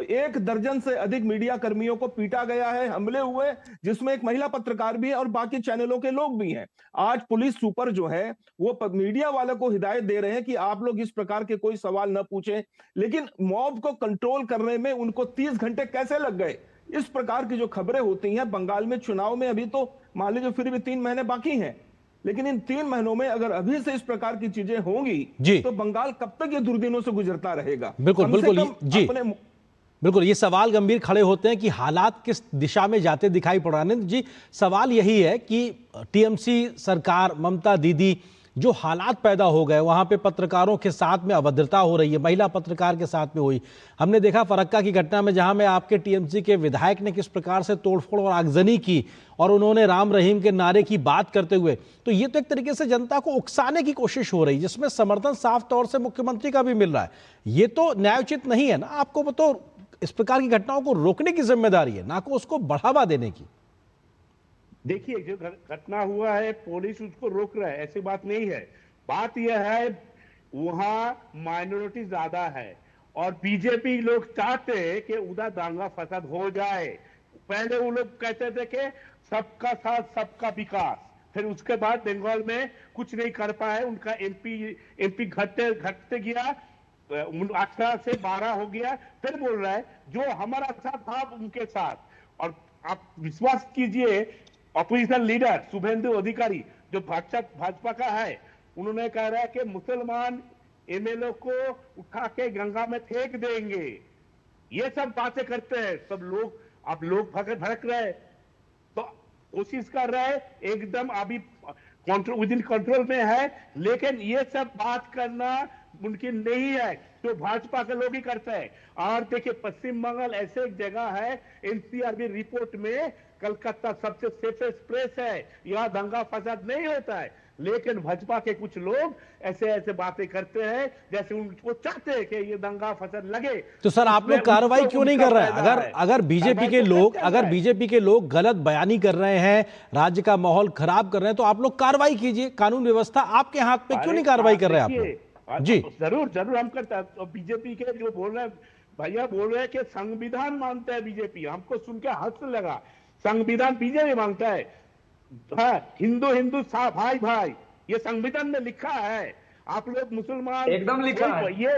1 दर्जन से अधिक मीडिया कर्मियों को पीटा गया है, हमले हुए, जिसमें एक महिला पत्रकार भी है और बाकी चैनलों के लोग भी हैं। आज पुलिस सुपर जो है वो मीडिया वालों को हिदायत दे रहे हैं कि आप लोग इस प्रकार के कोई सवाल न पूछें, लेकिन मॉब को कंट्रोल करने में उनको 30 घंटे कैसे लग गए? इस प्रकार की जो खबरें होती हैं बंगाल में चुनाव में, अभी तो मान लीजिए फिर भी 3 महीने बाकी हैं, लेकिन इन 3 महीनों में अगर अभी से इस प्रकार की चीजें होंगी तो बंगाल कब तक ये दुर्दिनों से गुजरता रहेगा। बिल्कुल बिल्कुल जी, बिल्कुल ये सवाल गंभीर खड़े होते हैं कि हालात किस दिशा में जाते दिखाई पड़ रहे हैं। जी, सवाल यही है कि टीएमसी सरकार, ममता दीदी, जो हालात पैदा हो गए वहां पे पत्रकारों के साथ में अभद्रता हो रही है, महिला पत्रकार के साथ में हुई। हमने देखा फरक्का की घटना में जहां में आपके टीएमसी के विधायक ने किस प्रकार से तोड़फोड़ और आगजनी की और उन्होंने राम रहीम के नारे की बात करते हुए, तो ये तो एक तरीके से जनता को उकसाने की कोशिश हो रही है, जिसमें समर्थन साफ तौर से मुख्यमंत्री का भी मिल रहा है। ये तो न्यायोचित नहीं है ना। आपको तो इस प्रकार की घटनाओं को रोकने की जिम्मेदारी है, ना को उसको बढ़ावा देने की। देखिए, जो घटना हुआ है पुलिस उसको रोक रहा है, ऐसी बात नहीं है। बात यह है वहां माइनॉरिटी ज्यादा है और बीजेपी लोग चाहते हैं कि उधर दांगा फसाद हो जाए। पहले वो लोग कहते थे कि सबका साथ सबका विकास, फिर उसके बाद बंगाल में कुछ नहीं कर पाए, उनका एमपी घटते गया, 18 से 12 हो गया। फिर बोल रहा है जो हमारा साथ था उनके साथ। और आप विश्वास कीजिए, ऑपोजिशन लीडर शुभेंदु अधिकारी जो भाजपा का है, उन्होंने कह रहा है कि मुसलमान एमएलए को उठा के गंगा में फेंक देंगे। ये सब बातें करते हैं सब लोग। अब लोग भड़क रहे, तो कोशिश कर रहे हैं, एकदम अभी विद इन कंट्रोल में है, लेकिन ये सब बात करना मुमकिन नहीं है, तो भाजपा के लोग ही करते हैं। और देखिए, पश्चिम बंगाल ऐसे एक जगह है, एनसीआरबी रिपोर्ट में कलकत्ता सबसे सेफेस्ट प्लेस है, यहाँ दंगा फसाद नहीं होता है। लेकिन भाजपा के कुछ लोग ऐसे बातें करते हैं जैसे उनको चाहते हैं कि ये दंगा फसाद लगे। तो सर, आप लोग कार्रवाई क्यों नहीं कर रहे हैं? अगर बीजेपी के लोग गलत बयानी कर रहे हैं, राज्य का माहौल खराब कर रहे हैं, तो आप लोग कार्रवाई कीजिए। कानून व्यवस्था आपके हाथ में, क्यों नहीं कार्रवाई कर रहे हैं आप लोग? जी जरूर हम करते हैं। तो बीजेपी के जो बोल रहे हैं भैया, बोल रहे हैं कि संविधान मानता है बीजेपी। हमको सुन के हंस लगा, संविधान बीजेपी मानता है। हाँ, हिंदू भाई, ये संविधान में लिखा है। आप लोग मुसलमान एकदम लिखा है। ये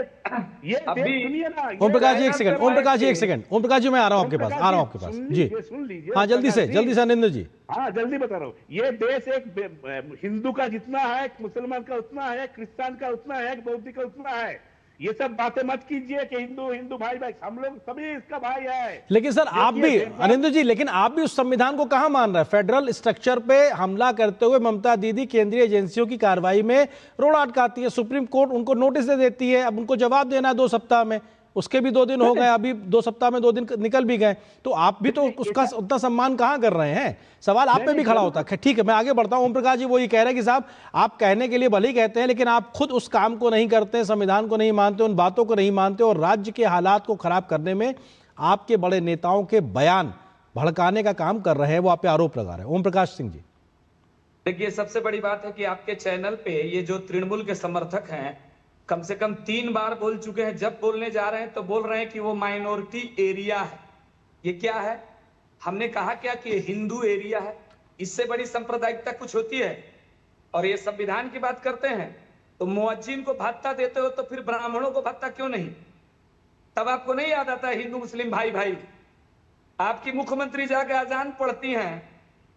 सुनिए ना। ओम प्रकाश जी एक सेकंड, ओम प्रकाश जी मैं आ रहा हूं आपके पास, जी सुन लीजिए। हाँ, जल्दी से अनिंदर जी। हाँ, जल्दी बता रहा हूँ। ये देश एक हिंदू का जितना है, मुसलमान का उतना है, क्रिश्चियन का उतना है, बौद्ध का उतना है। ये सब बातें मत कीजिए कि हिंदू भाई, हम लोग सभी इसका भाई है। लेकिन सर आप भी, अनिंदर जी, लेकिन आप भी उस संविधान को कहां मान रहे हैं? फेडरल स्ट्रक्चर पे हमला करते हुए ममता दीदी केंद्रीय एजेंसियों की कार्रवाई में रोड़ा अटकाती है, सुप्रीम कोर्ट उनको नोटिस दे देती है, अब उनको जवाब देना है 2 सप्ताह में। उसके भी 2 दिन हो गए, अभी 2 सप्ताह में 2 दिन निकल भी गए, तो आप भी तो उसका उतना सम्मान कहां कर रहे हैं? सवाल आप पे भी खड़ा होता है। ठीक है, मैं आगे बढ़ता हूं। ओम प्रकाश जी वो ये कह रहे हैं कि साहब, आप कहने के लिए भले ही कहते हैं, लेकिन आप खुद उस काम को नहीं करते, संविधान को नहीं मानते, उन बातों को नहीं मानते, और राज्य के हालात को खराब करने में आपके बड़े नेताओं के बयान भड़काने का काम कर रहे हैं, वो आप पे आरोप लगा रहे हैं। ओम प्रकाश सिंह जी, देखिए, सबसे बड़ी बात है कि आपके चैनल पे ये जो तृणमूल के समर्थक हैं, कम से कम 3 बार बोल चुके हैं। जब बोलने जा रहे हैं तो बोल रहे हैं कि वो माइनॉरिटी एरिया है। ये क्या है? हमने कहा क्या कि ये हिंदू एरिया है? इससे बड़ी सांप्रदायिकता कुछ होती है? और ये संविधान की बात करते हैं तो मुअज्जिन को भत्ता देते हो, तो फिर ब्राह्मणों को भत्ता क्यों नहीं? तब आपको नहीं याद आता है हिंदू मुस्लिम भाई भाई? आपकी मुख्यमंत्री जाके अजान पढ़ती हैं,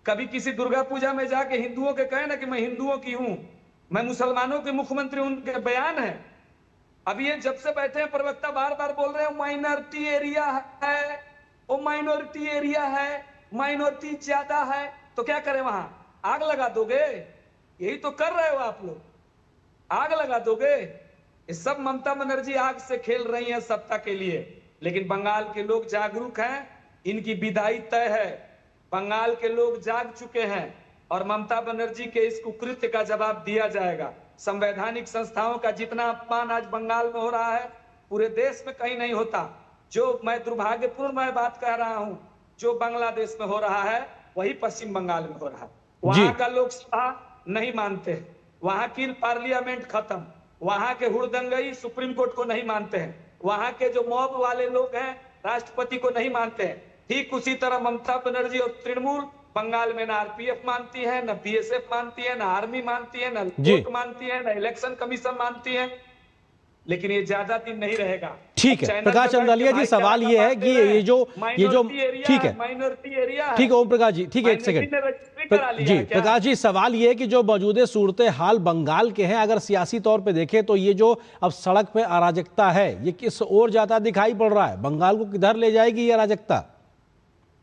कभी किसी दुर्गा पूजा में जाके हिंदुओं के कहे ना कि मैं हिंदुओं की हूं, मैं मुसलमानों के मुख्यमंत्री, उनके बयान है। अब ये जब से बैठे हैं प्रवक्ता बार बार बोल रहे हैं माइनॉरिटी एरिया है, वो माइनॉरिटी एरिया है, माइनॉरिटी ज्यादा है, तो क्या करें? वहां आग लगा दोगे? यही तो कर रहे हो आप लोग, आग लगा दोगे। ये सब ममता बनर्जी आग से खेल रही है सत्ता के लिए। लेकिन बंगाल के लोग जागरूक हैं, इनकी विदाई तय है। बंगाल के लोग जाग चुके हैं और ममता बनर्जी के इस कुकृत्य का जवाब दिया जाएगा। संवैधानिक संस्थाओं का जितना अपमान आज बंगाल में हो रहा है, पूरे देश में कहीं नहीं होता। जो मैं दुर्भाग्यपूर्ण मैं बात कह रहा हूं, जो बांग्लादेश में हो रहा है वही पश्चिम बंगाल में हो रहा है। वहां का लोकसभा नहीं मानते, वहां की पार्लियामेंट खत्म, वहां के हुड़दंगई सुप्रीम कोर्ट को नहीं मानते हैं, वहां के जो मॉब वाले लोग हैं राष्ट्रपति को नहीं मानते हैं। ठीक उसी तरह ममता बनर्जी और तृणमूल बंगाल में ना आरपीएफ मानती है, ना बीएसएफ मानती है, ना आर्मी मानती है, ना कोर्ट मानती है, ना इलेक्शन कमीशन मानती है। लेकिन ये ज्यादा दिन नहीं रहेगा। ठीक है प्रकाश चंदालिया जी, सवाल ये है कि ये जो ठीक है, माइनॉरिटी एरिया ठीक है ओम प्रकाश जी, ठीक है, एक सेकंड, करा लिया जी है क्या? प्रकाश जी, सवाल ये है कि जो मौजूदा सूरत हाल बंगाल के हैं, अगर सियासी तौर पे देखें तो ये जो अब सड़क पे अराजकता है, ये किस ओर जाता दिखाई पड़ रहा है? बंगाल को किधर ले जाएगी ये अराजकता?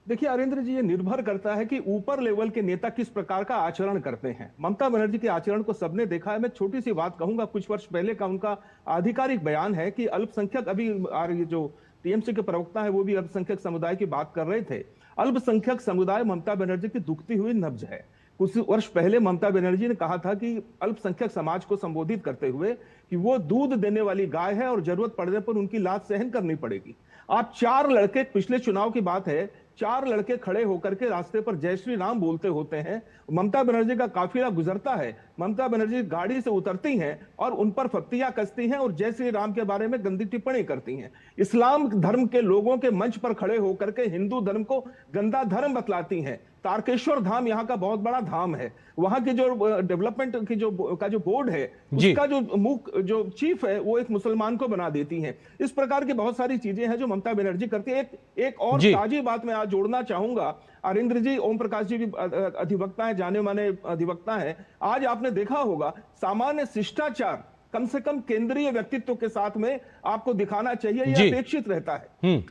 देखिए अरिंद्र जी, ये निर्भर करता है कि ऊपर लेवल के नेता किस प्रकार का आचरण करते हैं। ममता बनर्जी के आचरण को सबने देखा है। मैं छोटी सी बात कहूंगा, कुछ वर्ष पहले का उनका आधिकारिक बयान है कि अल्पसंख्यक, अभी ये जो टीएमसी के प्रवक्ता है वो भी अल्पसंख्यक समुदाय की बात कर रहे थे। अल्पसंख्यक समुदाय ममता बनर्जी की दुखती हुई नब्ज है। कुछ वर्ष पहले ममता बनर्जी ने कहा था कि अल्पसंख्यक समाज को संबोधित करते हुए कि वो दूध देने वाली गाय है और जरूरत पड़ने पर उनकी लात सहन करनी पड़ेगी। आप 4 लड़के, पिछले चुनाव की बात है, 4 लड़के खड़े होकर के रास्ते पर जय श्री राम बोलते होते हैं। ममता बनर्जी का काफिला गुजरता है, ममता बनर्जी गाड़ी से उतरती हैं और उन पर फत्तियां कसती हैं और जय श्री राम के बारे में गंदी टिप्पणी करती हैं। इस्लाम धर्म के लोगों के मंच पर खड़े होकर के हिंदू धर्म को गंदा धर्म बतलाती हैं। तारकेश्वर धाम यहाँ का बहुत बड़ा धाम है। वहां की जो डेवलपमेंट की जो बोर्ड है, उसका जो चीफ है वो एक मुसलमान को बना देती है। इस प्रकार की बहुत सारी चीजें हैं जो ममता बनर्जी करती है। एक और ताजी बात मैं आज जोड़ना चाहूंगा अरिंद्र जी, ओम प्रकाश जी भी अधिवक्ता है, जाने माने अधिवक्ता है। आज आपने देखा होगा सामान्य शिष्टाचार कम से कम केंद्रीय व्यक्तित्व के साथ में आपको दिखाना चाहिए, यह अपेक्षित रहता है।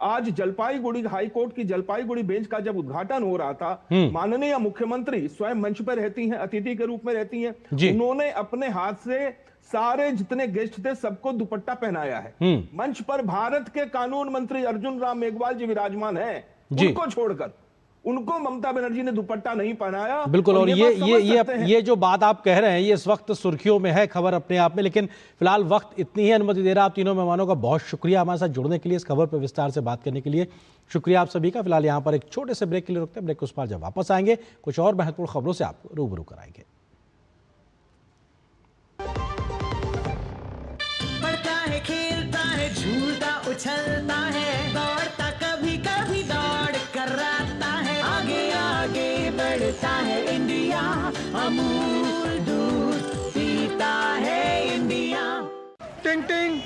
आज जलपाईगुड़ी हाईकोर्ट की जलपाईगुड़ी बेंच का जब उद्घाटन हो रहा था, माननीय मुख्यमंत्री स्वयं मंच पर रहती हैं, अतिथि के रूप में रहती हैं। उन्होंने अपने हाथ से सारे जितने गेस्ट थे सबको दुपट्टा पहनाया है। मंच पर भारत के कानून मंत्री अर्जुन राम मेघवाल जी विराजमान हैं, उनको छोड़कर उनको ममता बनर्जी ने दुपट्टा नहीं पहनाया। बिल्कुल, और ये जो बात आप कह रहे हैं ये इस वक्त सुर्खियों में है खबर अपने आप में, लेकिन फिलहाल वक्त इतनी ही अनुमति दे रहा। आप तीनों मेहमानों का बहुत शुक्रिया हमारे साथ जुड़ने के लिए, इस खबर पर विस्तार से बात करने के लिए शुक्रिया आप सभी का। फिलहाल यहाँ पर एक छोटे से ब्रेक के लिए रुकते हैं। ब्रेक के उस पार जब वापस आएंगे कुछ और महत्वपूर्ण खबरों से आपको रूबरू कराएंगे। बढ़ता है, खेलता है, झूलता उछलता है, दौड़ता कभी कभी दौड़ कराता है, आगे आगे बढ़ता है इंडिया, अमूल दूध पीता है इंडिया। टिंग टिंग,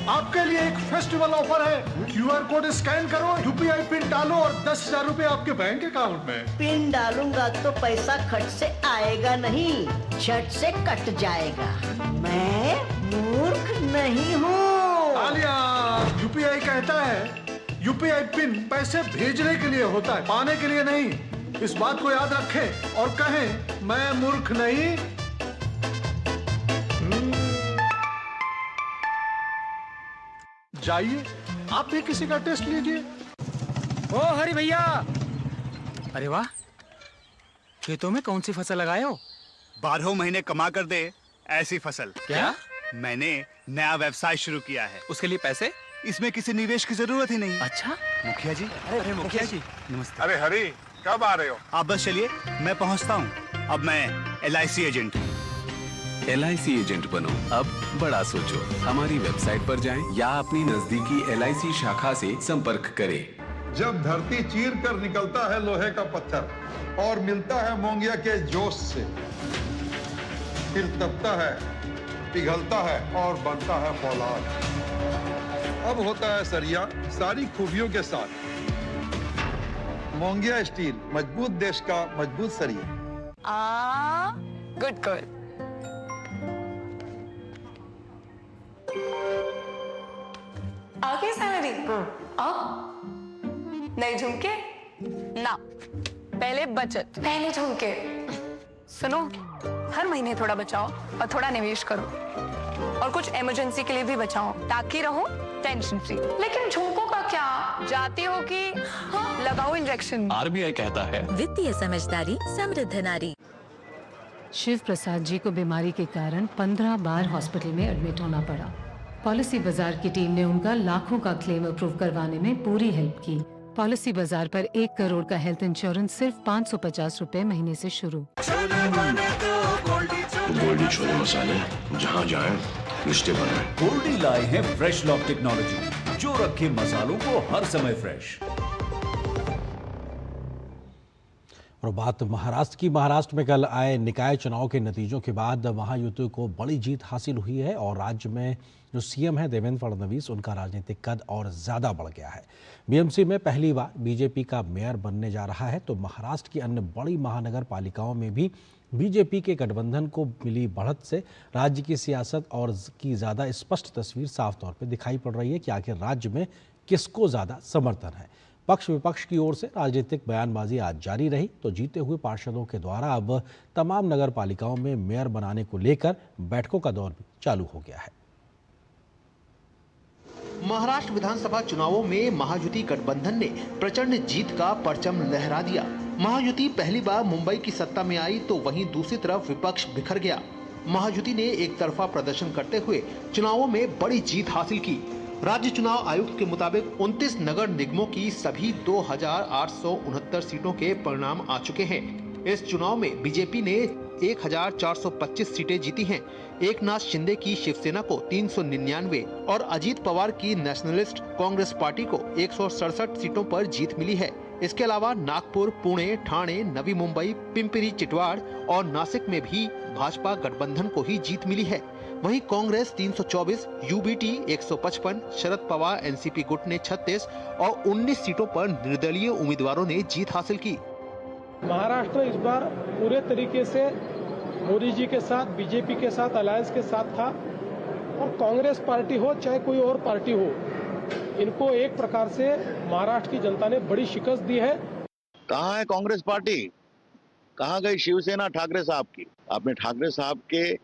आपके लिए एक फेस्टिवल ऑफर है। QR कोड स्कैन करो, UPI पिन डालो और 10,000 रुपए आपके बैंक अकाउंट में। पिन डालूंगा तो पैसा खट से आएगा नहीं, झट से कट जाएगा। मैं मूर्ख नहीं हूँ। आलिया, UPI कहता है UPI पिन पैसे भेजने के लिए होता है, पाने के लिए नहीं। इस बात को याद रखें और कहें मैं मूर्ख नहीं। जाइए, आप भी किसी का टेस्ट लीजिए। ओ हरी भैया, अरे वाह, खेतों में कौन सी फसल लगाए हो? 12 महीने कमा कर दे ऐसी फसल। क्या? मैंने नया व्यवसाय शुरू किया है। उसके लिए पैसे? इसमें किसी निवेश की जरूरत ही नहीं। अच्छा मुखिया जी। अरे मुखिया जी नमस्ते। अरे हरी, कब आ रहे हो? आप बस चलिए, मैं पहुंचता हूँ। अब मैं LIC एजेंट हूँ। LIC एजेंट बनो, अब बड़ा सोचो। हमारी वेबसाइट पर जाएं या अपनी नजदीकी LIC शाखा से संपर्क करें। जब धरती चीर कर निकलता है लोहे का पत्थर और मिलता है मोंगिया के जोश से, फिर तपता है, पिघलता है और बनता है फौलाद। अब होता है सरिया सारी खूबियों के साथ। मोंगिया स्टील, मजबूत देश का मजबूत सरिया। Good girl. आगे सैलरी अब नए झुमके ना, पहले बचत, पहले झुमके। सुनो, हर महीने थोड़ा बचाओ और थोड़ा निवेश करो और कुछ इमरजेंसी के लिए भी बचाओ ताकि रहो टेंशन फ्री। लेकिन झुमकों का क्या? जाती हो कि लगाओ इंजेक्शन। RBI कहता है वित्तीय समझदारी समृद्ध नारी। शिव प्रसाद जी को बीमारी के कारण 15 बार हॉस्पिटल में एडमिट होना पड़ा। पॉलिसी बाजार की टीम ने उनका लाखों का क्लेम अप्रूव करवाने में पूरी हेल्प की। पॉलिसी बाजार पर 1 करोड़ का हेल्थ इंश्योरेंस सिर्फ 550 रुपए महीने से शुरू। गोल्डी छोले मसाले, जहाँ जाए रिश्ते बनाए। गोल्डी लाए हैं फ्रेश लॉक टेक्नोलॉजी, जो रखे मसालों को हर समय फ्रेश। और बात महाराष्ट्र की। महाराष्ट्र में कल आए निकाय चुनाव के नतीजों के बाद महायुति को बड़ी जीत हासिल हुई है और राज्य में जो सीएम है देवेंद्र फडणवीस, उनका राजनीतिक कद और ज्यादा बढ़ गया है। बीएमसी में पहली बार बीजेपी का मेयर बनने जा रहा है, तो महाराष्ट्र की अन्य बड़ी महानगर पालिकाओं में भी बीजेपी के गठबंधन को मिली बढ़त से राज्य की सियासत और की ज्यादा स्पष्ट तस्वीर साफ तौर पर दिखाई पड़ रही है कि आखिर राज्य में किसको ज्यादा समर्थन है। पक्ष विपक्ष की ओर से राजनीतिक बयानबाजी आज जारी रही, तो जीते हुए पार्षदों के द्वारा अब तमाम नगर पालिकाओं में मेयर बनाने को लेकर बैठकों का दौर भी चालू हो गया है। महाराष्ट्र विधानसभा चुनावों में महायुति गठबंधन ने प्रचंड जीत का परचम लहरा दिया। महायुति पहली बार मुंबई की सत्ता में आई, तो वहीं दूसरी तरफ विपक्ष बिखर गया। महायुति ने एक तरफा प्रदर्शन करते हुए चुनावों में बड़ी जीत हासिल की। राज्य चुनाव आयुक्त के मुताबिक 29 नगर निगमों की सभी 2869 सीटों के परिणाम आ चुके हैं। इस चुनाव में बीजेपी ने 1425 सीटें जीती हैं। एकनाथ शिंदे की शिवसेना को 399 और अजीत पवार की नेशनलिस्ट कांग्रेस पार्टी को 167 सीटों पर जीत मिली है। इसके अलावा नागपुर, पुणे, ठाणे, नवी मुंबई, पिंपरी चिटवाड़ और नासिक में भी भाजपा गठबंधन को ही जीत मिली है। वहीं कांग्रेस 324, यूबीटी 155, शरद पवार एनसीपी गुट ने 36 और 19 सीटों पर निर्दलीय उम्मीदवारों ने जीत हासिल की। महाराष्ट्र इस बार पूरे तरीके से मोदी जी के साथ, बीजेपी के साथ, अलायंस के साथ था और कांग्रेस पार्टी हो चाहे कोई और पार्टी हो, इनको एक प्रकार से महाराष्ट्र की जनता ने बड़ी शिकस्त दी है। कहाँ है कांग्रेस पार्टी, कहाँ गई शिवसेना ठाकरे साहब की? आपने ठाकरे साहब के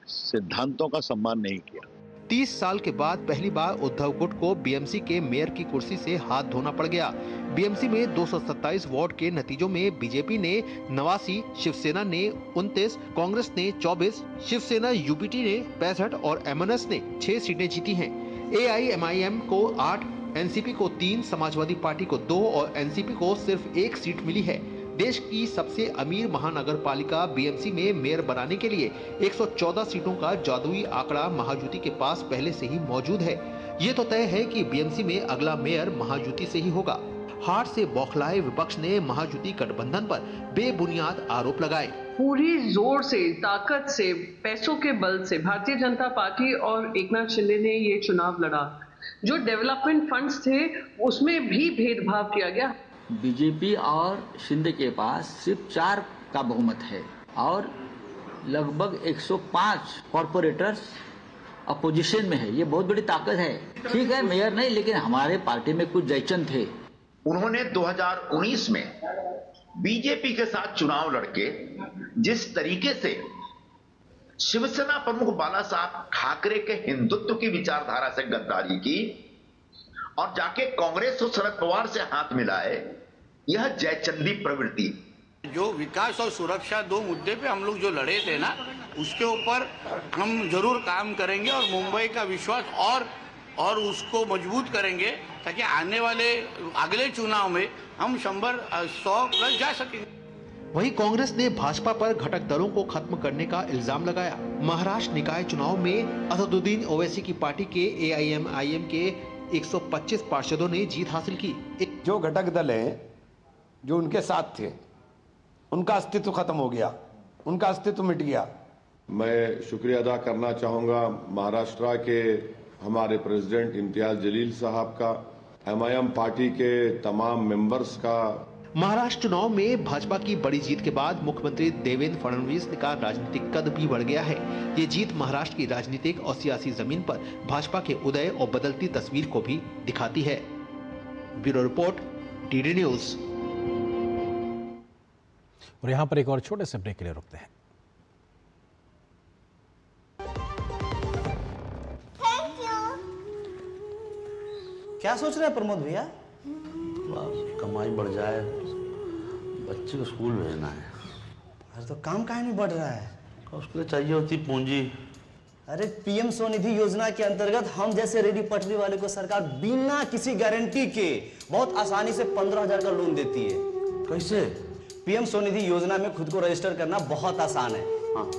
सिद्धांतों का सम्मान नहीं किया। 30 साल के बाद पहली बार उद्धव गुट को बीएमसी के मेयर की कुर्सी से हाथ धोना पड़ गया। बीएमसी में 227 वार्ड के नतीजों में बीजेपी ने 89, शिवसेना ने 29, कांग्रेस ने 24, शिवसेना यूबीटी ने 65 और एमएनएस ने 6 सीटें जीती हैं। एआईएमआईएम को 8, एनसीपी को 3, समाजवादी पार्टी को 2 और एनसीपी को सिर्फ 1 सीट मिली है। देश की सबसे अमीर महानगर पालिका बीएमसी में मेयर बनाने के लिए 114 सीटों का जादुई आंकड़ा महायुति के पास पहले से ही मौजूद है। ये तो तय है कि बीएमसी में अगला मेयर महायुति से ही होगा। हार से बौखलाए विपक्ष ने महायुति गठबंधन पर बेबुनियाद आरोप लगाए। पूरी जोर से, ताकत से, पैसों के बल से भारतीय जनता पार्टी और एकनाथ शिंदे ने ये चुनाव लड़ा। जो डेवलपमेंट फंड्स थे उसमें भी भेदभाव किया गया। बीजेपी और शिंदे के पास सिर्फ 4 का बहुमत है और लगभग 105 कॉर्पोरेटर्स अपोजिशन में है। ये बहुत बड़ी ताकत है। ठीक है, मेयर नहीं, लेकिन हमारे पार्टी में कुछ जयचंद थे। उन्होंने 2019 में बीजेपी के साथ चुनाव लड़के जिस तरीके से शिवसेना प्रमुख बाला साहब ठाकरे के हिंदुत्व की विचारधारा से गद्दारी की और जाके कांग्रेस और शरद पवार से हाथ मिलाए, यह जयचंदी प्रवृत्ति। जो विकास और सुरक्षा 2 मुद्दे पे हम लोग जो लड़े थे ना, उसके ऊपर हम जरूर काम करेंगे और मुंबई का विश्वास और उसको मजबूत करेंगे ताकि आने वाले अगले चुनाव में हम 100 प्लस जा सकेंगे। वहीं कांग्रेस ने भाजपा पर घटक दलों को खत्म करने का इल्जाम लगाया। महाराष्ट्र निकाय चुनाव में असदुद्दीन ओवैसी की पार्टी के एआईएमआईएम के 125 पार्षदों ने जीत हासिल की। जो घटक दल हैं जो उनके साथ थे, उनका अस्तित्व खत्म हो गया, उनका अस्तित्व मिट गया। मैं शुक्रिया अदा करना चाहूंगा महाराष्ट्र के हमारे प्रेसिडेंट इम्तियाज जलील साहब का, एमआईएम पार्टी के तमाम मेंबर्स का। महाराष्ट्र चुनाव में भाजपा की बड़ी जीत के बाद मुख्यमंत्री देवेंद्र फडणवीस का राजनीतिक कद भी बढ़ गया है। ये जीत महाराष्ट्र की राजनीतिक और सियासी जमीन पर भाजपा के उदय और बदलती तस्वीर को भी दिखाती है। Bureau report, DD news. और यहाँ पर एक और छोटे से ब्रेक के लिए रुकते हैं। क्या सोच रहे हैं प्रमोद भैया? कमाई बढ़ जाए, बच्चे को स्कूल भेजना है। अरे तो काम काहे नहीं बढ़ रहा है? उसके लिए चाहिए होती पूंजी। अरे पीएम स्वनिधि योजना के अंतर्गत हम जैसे रेडी पटरी वाले को सरकार बिना किसी गारंटी के बहुत आसानी से 15,000 का लोन देती है। कैसे? पीएम स्वनिधि योजना में खुद को रजिस्टर करना बहुत आसान है। हाँ,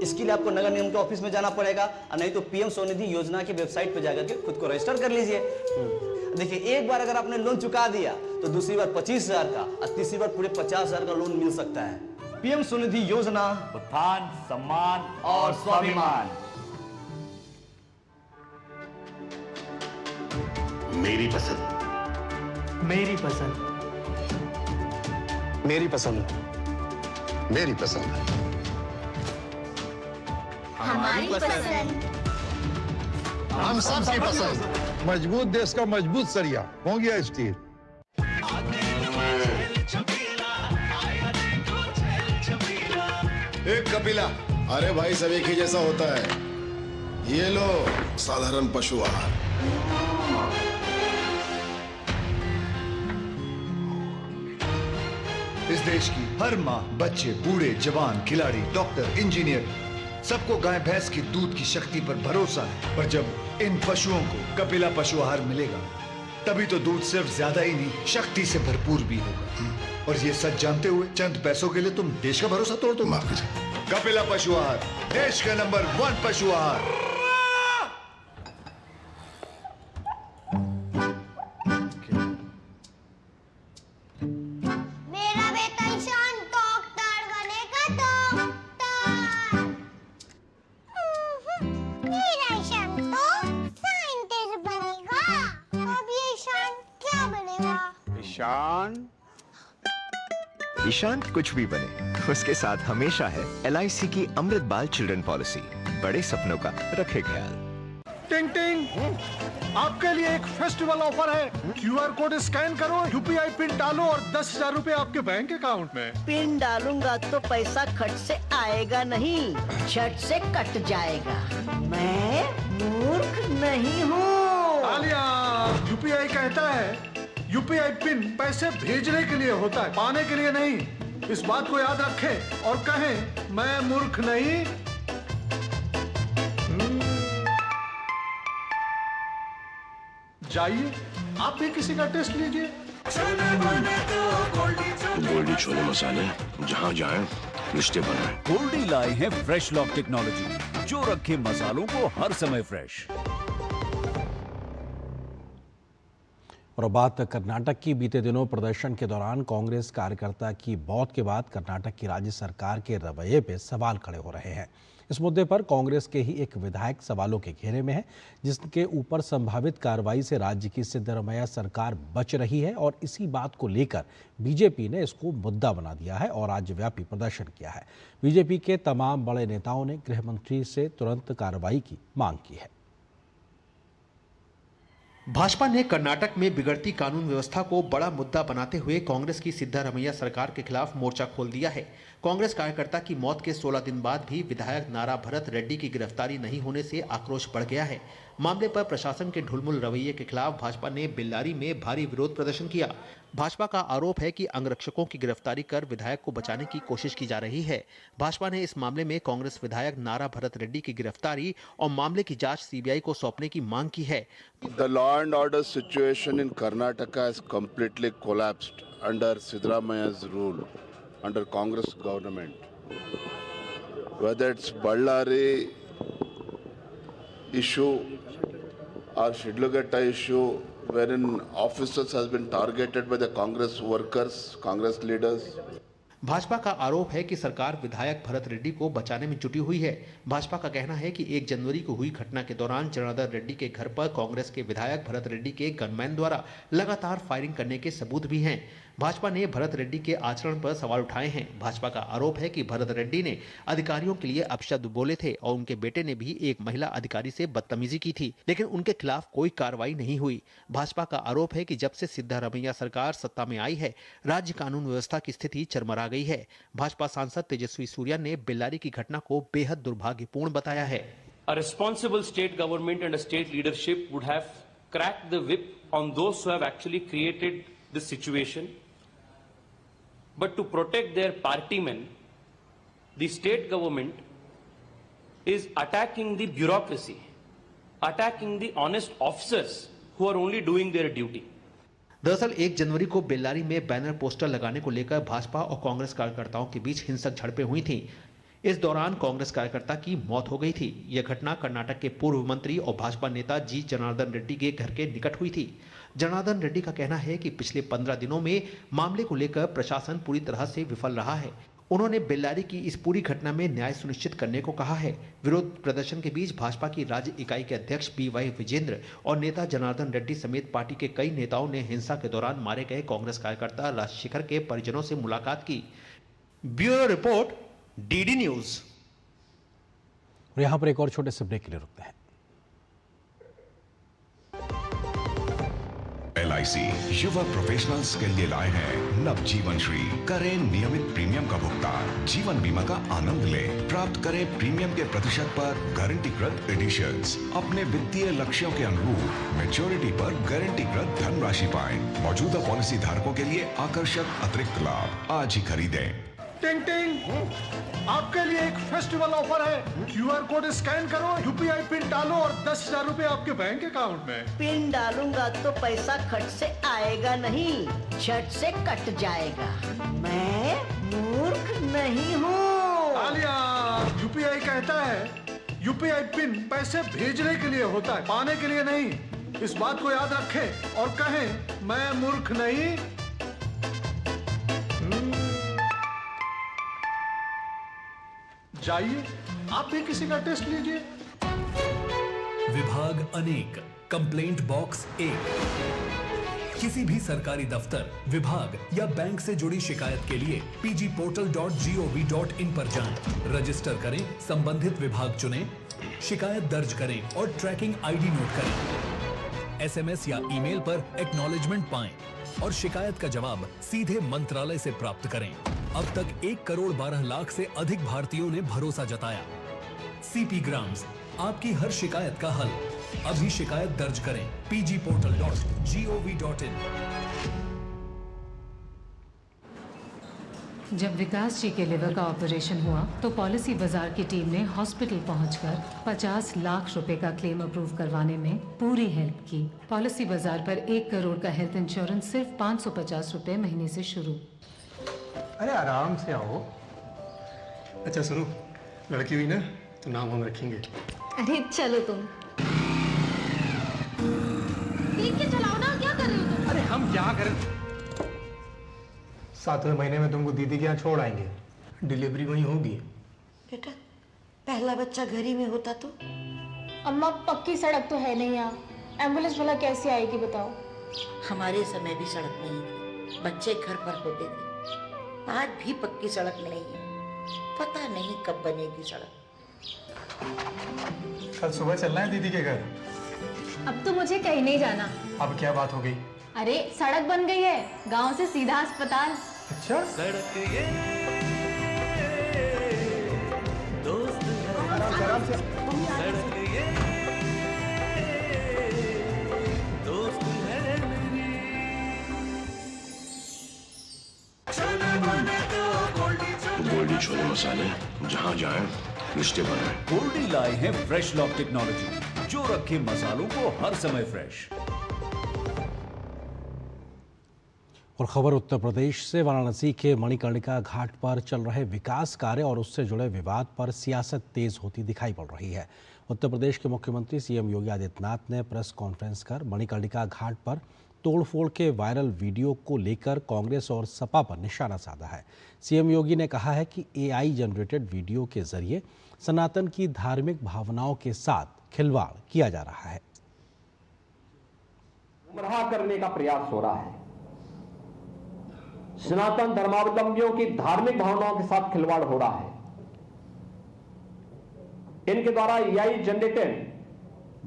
इसके लिए आपको नगर निगम के ऑफिस में जाना पड़ेगा और नहीं तो पीएम स्वनिधि योजना की वेबसाइट पर जाकर के खुद को रजिस्टर कर लीजिए। देखिए, एक बार अगर आपने लोन चुका दिया तो दूसरी बार 25,000 का और तीसरी बार पूरे 50,000 का लोन मिल सकता है। पीएम स्वनिधि योजना, उत्थान, सम्मान और स्वाभिमान। मेरी पसंद, मेरी पसंद, मेरी पसंद, मेरी पसंद, हमारी पसंद, हम सबकी पसंद। मजबूत देश का मजबूत सरिया होंगे स्टील। एक कपिला। अरे भाई सब एक ही जैसा होता है। ये लो साधारण पशु आहार। इस देश की हर माँ, बच्चे, बूढ़े, जवान, खिलाड़ी, डॉक्टर, इंजीनियर, सबको गाय भैंस की दूध की शक्ति पर भरोसा है। पर जब इन पशुओं को कपिला पशु आहार मिलेगा, तभी तो दूध सिर्फ ज्यादा ही नहीं, शक्ति से भरपूर भी होगा। और ये सच जानते हुए चंद पैसों के लिए तुम देश का भरोसा तोड़ दो। माफ कीजिए। कपिला पशु आहार, देश का नंबर 1 पशु आहार। मेरा बेटा ईशान डॉक्टर बनेगा, डॉक्टर। मेरा ईशान तो साइंटिस्ट बनेगा। अब ये ईशान क्या बनेगा? ईशान कुछ भी बने, उसके साथ हमेशा है LIC की अमृत बाल चिल्ड्रन पॉलिसी। बड़े सपनों का रखे ख्याल। टिंग टिंग, आपके लिए एक फेस्टिवल ऑफर है। QR कोड स्कैन करो, UPI पिन डालो और 10,000 रुपए आपके बैंक अकाउंट में। पिन डालूंगा तो पैसा खट से आएगा नहीं, झट से कट जाएगा। मैं मूर्ख नहीं हूँ। आलिया, UPI कहता है UPI पिन पैसे भेजने के लिए होता है, पाने के लिए नहीं। इस बात को याद रखें और कहें, मैं मूर्ख नहीं। जाइए, आप भी किसी का टेस्ट लीजिए। गोल्डी छोले मसाले, जहाँ जाएं रिश्ते बनाएं। गोल्डी लाए हैं फ्रेश लॉक टेक्नोलॉजी, जो रखे मसालों को हर समय फ्रेश। और बात कर्नाटक की। बीते दिनों प्रदर्शन के दौरान कांग्रेस कार्यकर्ता की मौत के बाद कर्नाटक की राज्य सरकार के रवैये पे सवाल खड़े हो रहे हैं। इस मुद्दे पर कांग्रेस के ही एक विधायक सवालों के घेरे में है, जिसके ऊपर संभावित कार्रवाई से राज्य की सिद्धरमैया सरकार बच रही है। और इसी बात को लेकर बीजेपी ने इसको मुद्दा बना दिया है और राज्यव्यापी प्रदर्शन किया है। बीजेपी के तमाम बड़े नेताओं ने गृह मंत्री से तुरंत कार्रवाई की मांग की है। भाजपा ने कर्नाटक में बिगड़ती कानून व्यवस्था को बड़ा मुद्दा बनाते हुए कांग्रेस की सिद्धारमैया सरकार के खिलाफ मोर्चा खोल दिया है। कांग्रेस कार्यकर्ता की मौत के 16 दिन बाद भी विधायक नारा भरत रेड्डी की गिरफ्तारी नहीं होने से आक्रोश बढ़ गया है। मामले पर प्रशासन के ढुलमुल रवैये के खिलाफ भाजपा ने बेल्लारी में भारी विरोध प्रदर्शन किया। भाजपा का आरोप है कि अंगरक्षकों की गिरफ्तारी कर विधायक को बचाने की कोशिश की जा रही है। भाजपा ने इस मामले में कांग्रेस विधायक नारा भरत रेड्डी की गिरफ्तारी और मामले की जांच CBI को सौंपने की मांग की है। The law and order situation in Karnataka has completely collapsed under Siddaramaia's rule, under Congress government. Whether it's Ballari issue or Shidlughatta issue, wherein officers has been targeted by the Congress workers, Congress leaders. Bhajpa का आरोप है कि सरकार विधायक भरत रेड्डी को बचाने में जुटी हुई है। भाजपा का कहना है कि 1 जनवरी को हुई घटना के दौरान जनार्दन रेड्डी के घर पर कांग्रेस के विधायक भरत रेड्डी के गनमैन द्वारा लगातार फायरिंग करने के सबूत भी हैं। भाजपा ने भरत रेड्डी के आचरण पर सवाल उठाए हैं। भाजपा का आरोप है कि भरत रेड्डी ने अधिकारियों के लिए अपशब्द बोले थे और उनके बेटे ने भी एक महिला अधिकारी से बदतमीजी की थी, लेकिन उनके खिलाफ कोई कार्रवाई नहीं हुई। भाजपा का आरोप है कि जब से सिद्धारमैया सरकार सत्ता में आई है, राज्य कानून व्यवस्था की स्थिति चरमरा गई है। भाजपा सांसद तेजस्वी सूर्या ने बेल्लारी की घटना को बेहद दुर्भाग्यपूर्ण बताया है। A responsible state government and a state leadership would have cracked the whip on those who have actually created this situation. But to protect their party men, the state government is attacking the bureaucracy, attacking the honest officers who are only doing their duty. दरअसल 1 जनवरी को बेल्लारी में बैनर पोस्टर लगाने को लेकर भाजपा और कांग्रेस कार्यकर्ताओं के बीच हिंसक झड़पें हुई थीं। इस दौरान कांग्रेस कार्यकर्ता की मौत हो गई थी। यह घटना कर्नाटक के पूर्व मंत्री और भाजपा नेता जी जनार्दन रेड्डी के घर के निकट हुई थी। जनार्दन रेड्डी का कहना है कि पिछले 15 दिनों में मामले को लेकर प्रशासन पूरी तरह से विफल रहा है। उन्होंने बेल्लारी की इस पूरी घटना में न्याय सुनिश्चित करने को कहा है। विरोध प्रदर्शन के बीच भाजपा की राज्य इकाई के अध्यक्ष BY विजेंद्र और नेता जनार्दन रेड्डी समेत पार्टी के कई नेताओं ने हिंसा के दौरान मारे गए कांग्रेस कार्यकर्ता राजशेखर के परिजनों से मुलाकात की। Bureau report, DD news. और यहाँ पर एक और छोटे से ब्रेक के लिए रुकते हैं। LIC युवा प्रोफेशनल्स के लिए लाए हैं नव जीवन श्री। करें नियमित प्रीमियम का भुगतान, जीवन बीमा का आनंद लें। प्राप्त करें प्रीमियम के प्रतिशत पर गारंटीकृत एडिशंस। अपने वित्तीय लक्ष्यों के अनुरूप मैच्योरिटी पर गारंटीकृत धनराशि पाएं। मौजूदा पॉलिसी धारकों के लिए आकर्षक अतिरिक्त लाभ। आज ही खरीदें। टिंग टिंग, आपके लिए एक फेस्टिवल ऑफर है। QR कोड स्कैन करो, UPI पिन डालो और 10,000 रुपए आपके बैंक अकाउंट में। पिन डालूंगा तो पैसा खट से आएगा नहीं, झट से कट जाएगा। मैं मूर्ख नहीं हूँ। आलिया, UPI कहता है UPI पिन पैसे भेजने के लिए होता है, पाने के लिए नहीं। इस बात को याद रखें और कहें मैं मूर्ख नहीं। जाइए, आप भी किसी का टेस्ट लीजिए। विभाग अनेक, कंप्लेंट बॉक्स 1। किसी भी सरकारी दफ्तर, विभाग या बैंक से जुड़ी शिकायत के लिए pgportal.gov.in पर जाएं, रजिस्टर करें, संबंधित विभाग चुनें, शिकायत दर्ज करें और ट्रैकिंग ID नोट करें। SMS या ईमेल पर एक्नॉलेजमेंट पाएं और शिकायत का जवाब सीधे मंत्रालय से प्राप्त करें। अब तक 1 करोड़ 12 लाख से अधिक भारतीयों ने भरोसा जताया। CP ग्राम्स, आपकी हर शिकायत का हल। अभी शिकायत दर्ज करें pgportal.gov.in। जब विकास जी के लिवर का ऑपरेशन हुआ तो पॉलिसी बाजार की टीम ने हॉस्पिटल पहुंचकर 50 लाख रुपए का क्लेम अप्रूव करवाने में पूरी हेल्प की। पॉलिसी बाजार पर 1 करोड़ का हेल्थ इंश्योरेंस सिर्फ 550 रुपए महीने से शुरू। अरे आराम से आओ। अच्छा सुनो, लड़की हुई ना तो नाम हम रखेंगे। अरे चलो तुम देख के चलाओ ना, क्या कर रहे हो तुम? अरे हम क्या करें, 7वें महीने में तुमको दीदी के यहाँ छोड़ आएंगे, डिलीवरी वहीं होगी। बेटा, पहला बच्चा घर ही में होता तो? अम्मा, पक्की सड़क तो है नहीं यहाँ, एम्बुलेंस वाला कैसे आएगी बताओ? हमारे समय भी सड़क नहीं थी, बच्चे घर पर होते थे। आज भी पक्की सड़क नहीं है, पता नहीं कब बनेगी सड़क। कल सुबह चलना है दीदी के घर। अब तो मुझे कहीं नहीं जाना। अब क्या बात हो गई? अरे सड़क बन गई है, गांव से सीधा अस्पताल। अच्छा, सड़क ये दोस्त है, आराम से। सड़क ये दोस्त है मेरी। गोल्डी छोले मसाले जहाँ जाए रिश्ते बने। गोल्डी लाए हैं फ्रेश लॉक टेक्नोलॉजी, जो रखे मसालों को हर समय फ्रेश। और खबर उत्तर प्रदेश से। वाराणसी के मणिकर्णिका घाट पर चल रहे विकास कार्य और उससे जुड़े विवाद पर सियासत तेज होती दिखाई पड़ रही है। उत्तर प्रदेश के मुख्यमंत्री CM योगी आदित्यनाथ ने प्रेस कॉन्फ्रेंस कर मणिकर्णिका घाट पर तोड़फोड़ के वायरल वीडियो को लेकर कांग्रेस और सपा पर निशाना साधा है। CM योगी ने कहा है कि AI जनरेटेड वीडियो के जरिए सनातन की धार्मिक भावनाओं के साथ खिलवाड़ किया जा रहा है। गुमराह करने का प्रयास हो रहा है, सनातन धर्मावलंबियों की धार्मिक भावनाओं के साथ खिलवाड़ हो रहा है। इनके द्वारा AI जनरेटेड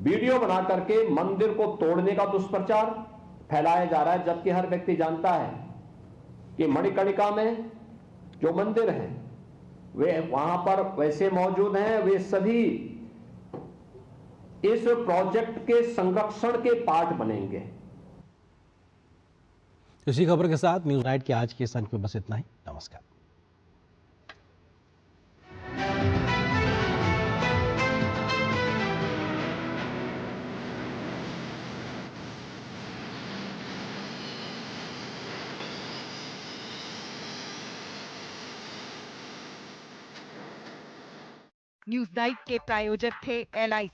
वीडियो बना करके मंदिर को तोड़ने का दुष्प्रचार फैलाया जा रहा है, जबकि हर व्यक्ति जानता है कि मणिकर्णिका में जो मंदिर है वे वहां पर वैसे मौजूद हैं, वे सभी इस प्रोजेक्ट के संरक्षण के पार्ट बनेंगे। इसी खबर के साथ न्यूज नाइट के आज के इस अंक में बस इतना ही। नमस्कार। न्यूज नाइट के प्रायोजक थे LIC।